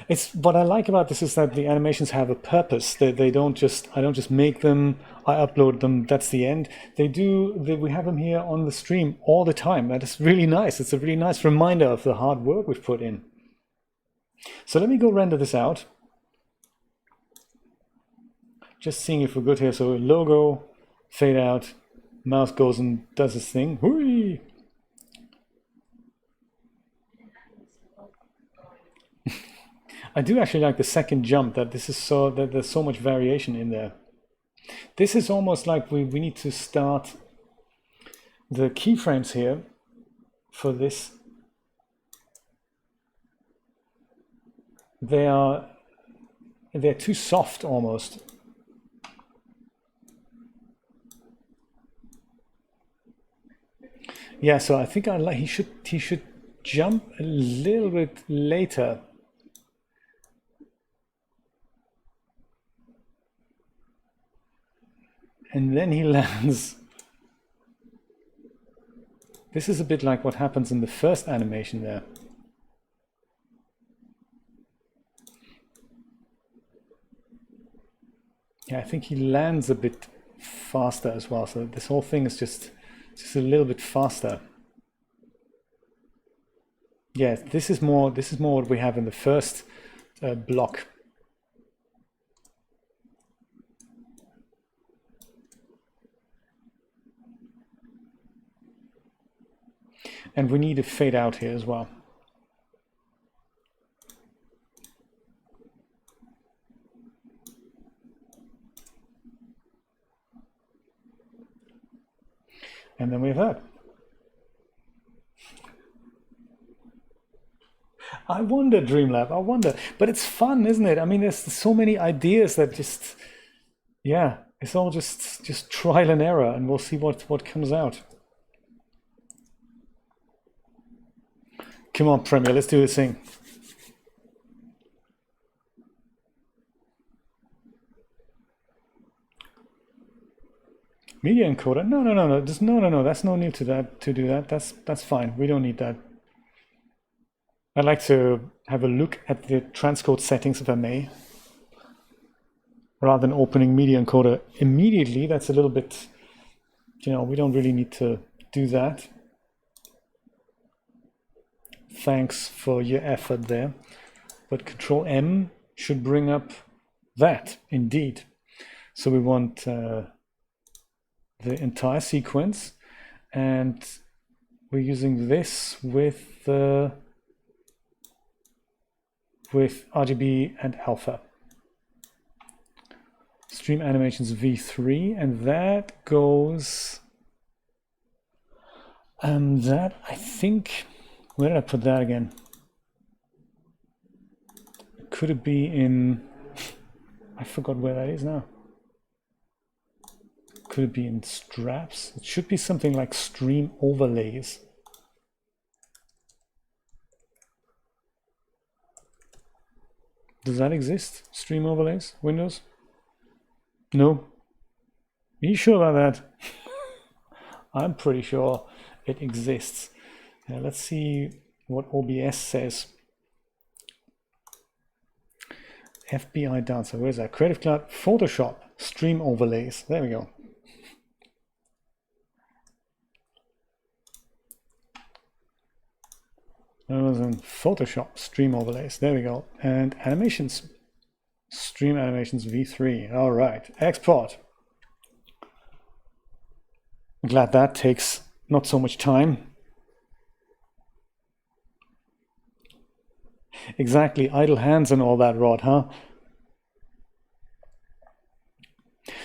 It's what I like about this is that the animations have a purpose. They don't just, I don't just make them, I upload them, that's the end. We have them here on the stream all the time. That is really nice. It's a really nice reminder of the hard work we've put in. So let me go render this out. Just seeing if we're good here. So logo, fade out, mouse goes and does this thing. Whee! I do actually like the second jump, that this is that there's so much variation in there. This is almost like we need to start the keyframes here for this. They're too soft almost. Yeah, so I think he should jump a little bit later. And then he lands. This is a bit like what happens in the first animation there. Yeah, I think he lands a bit faster as well. So this whole thing is just a little bit faster. Yeah, this is more what we have in the first block. And we need a fade out here as well. And then we have that. I wonder, Dreamlab, I wonder. But it's fun, isn't it? I mean, there's so many ideas that just, yeah, it's all just trial and error, and we'll see what comes out. Come on, Premiere, let's do this thing. Media encoder? No. There's no. That's no need to do that. That's fine. We don't need that. I'd like to have a look at the transcode settings, if I may, rather than opening media encoder immediately. That's a little bit, you know, we don't really need to do that. Thanks for your effort there. But Control M should bring up that, indeed. So we want the entire sequence, and we're using this with RGB and alpha. Stream animations V3, and that goes, that I think, where did I put that again? Could it be in, I forgot where that is now. Could it be in straps? It should be something like stream overlays. Does that exist? Stream overlays? Windows? No? Are you sure about that? I'm pretty sure it exists. Now let's see what OBS says. FBI Dancer, where's that? Creative Cloud, Photoshop, stream overlays. There we go. That was in Photoshop, stream overlays. There we go. And animations, stream animations V3. All right, export. I'm glad that takes not so much time. Exactly, idle hands and all that, Rod, huh?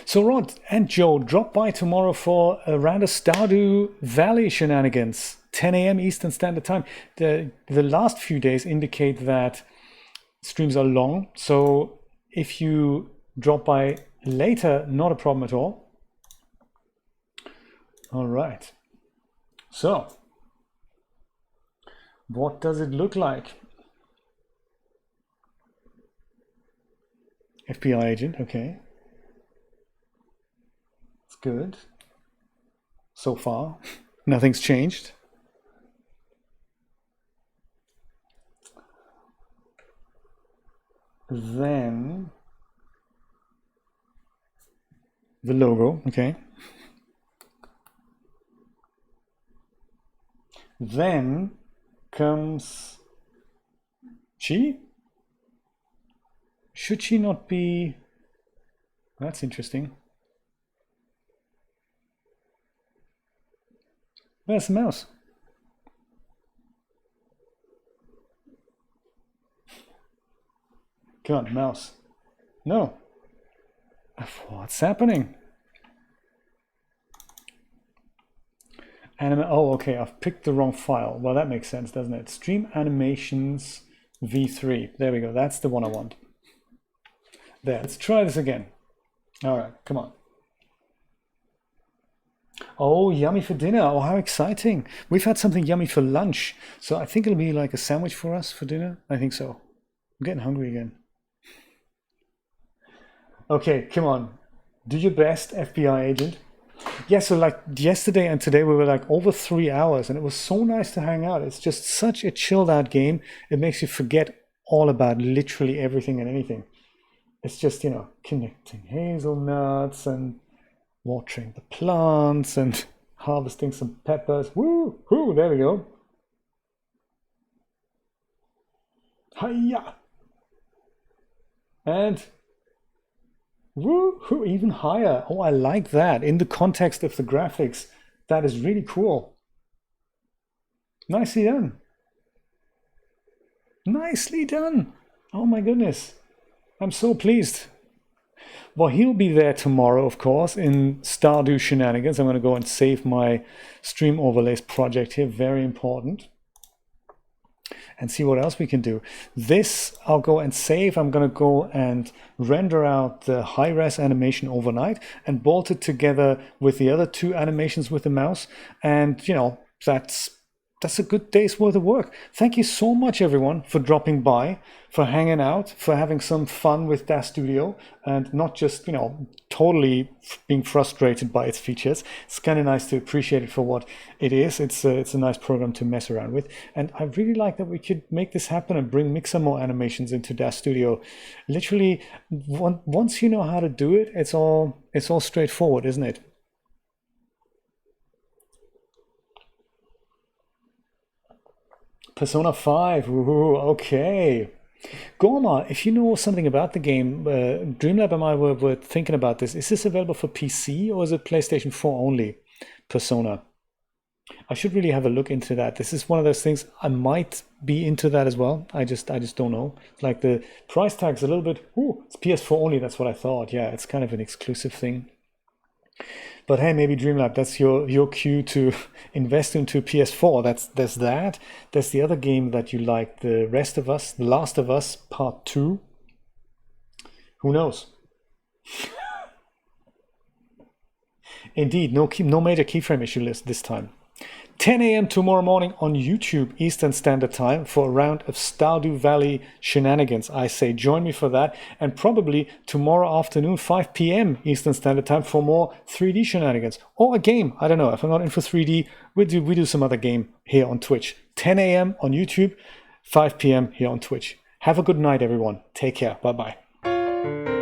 So Rod and Joe, drop by tomorrow for a round of Stardew Valley shenanigans. 10 a.m. Eastern Standard Time. The last few days indicate that streams are long, so if you drop by later, not a problem at all. All right. So, what does it look like? FBI agent, okay. It's good. So far, nothing's changed. Then the logo, okay. Then comes she. Should she not be? That's interesting. Where's the mouse? Come on, mouse. No. What's happening? Oh, okay, I've picked the wrong file. Well, that makes sense, doesn't it? Stream animations V3. There we go. That's the one I want. There, let's try this again. All right, come on. Oh, yummy for dinner. Oh, how exciting. We've had something yummy for lunch. So I think it'll be like a sandwich for us for dinner. I think so. I'm getting hungry again. Okay, come on. Do your best, FBI agent. Yeah, so like yesterday and today we were like over 3 hours, and it was so nice to hang out. It's just such a chilled out game. It makes you forget all about literally everything and anything. It's just, you know, connecting hazelnuts and watering the plants and harvesting some peppers. Woo, woo, there we go. Hiya! And woo, even higher. Oh, I like that. In the context of the graphics, that is really cool. Nicely done. Nicely done. Oh my goodness. I'm so pleased. Well, he'll be there tomorrow, of course, in Stardew Shenanigans. I'm going to go and save my stream overlays project here. Very important. And see what else we can do. This I'll go and save. I'm going to go and render out the high-res animation overnight and bolt it together with the other 2 animations with the mouse. And, you know, that's a good day's worth of work. Thank you so much, everyone, for dropping by, for hanging out, for having some fun with DAZ Studio, and not just, you know, totally being frustrated by its features. It's kind of nice to appreciate it for what it is. It's a nice program to mess around with. And I really like that we could make this happen and bring Mixamo animations into DAZ Studio. Literally, once you know how to do it, it's all straightforward, isn't it? Persona 5, ooh, okay. Gorma, if you know something about the game, Dreamlab and I were thinking about this. Is this available for PC or is it PlayStation 4 only, Persona? I should really have a look into that. This is one of those things, I might be into that as well. I just don't know. Like the price tag's a little bit, ooh, it's PS4 only, that's what I thought. Yeah, it's kind of an exclusive thing. But hey, maybe Dreamlab, that's your cue to invest into PS4. There's that. There's the other game that you like, The Rest of Us, The Last of Us Part 2. Who knows? Indeed, no major keyframe issue list this time. 10 a.m. tomorrow morning on YouTube Eastern Standard Time for a round of Stardew Valley Shenanigans. I say join me for that, and probably tomorrow afternoon 5 p.m. Eastern Standard Time for more 3D Shenanigans or a game. I don't know, if I'm not in for 3D, we do some other game here on Twitch. 10 a.m. on YouTube, 5 p.m. here on Twitch. Have a good night, everyone. Take care. Bye-bye.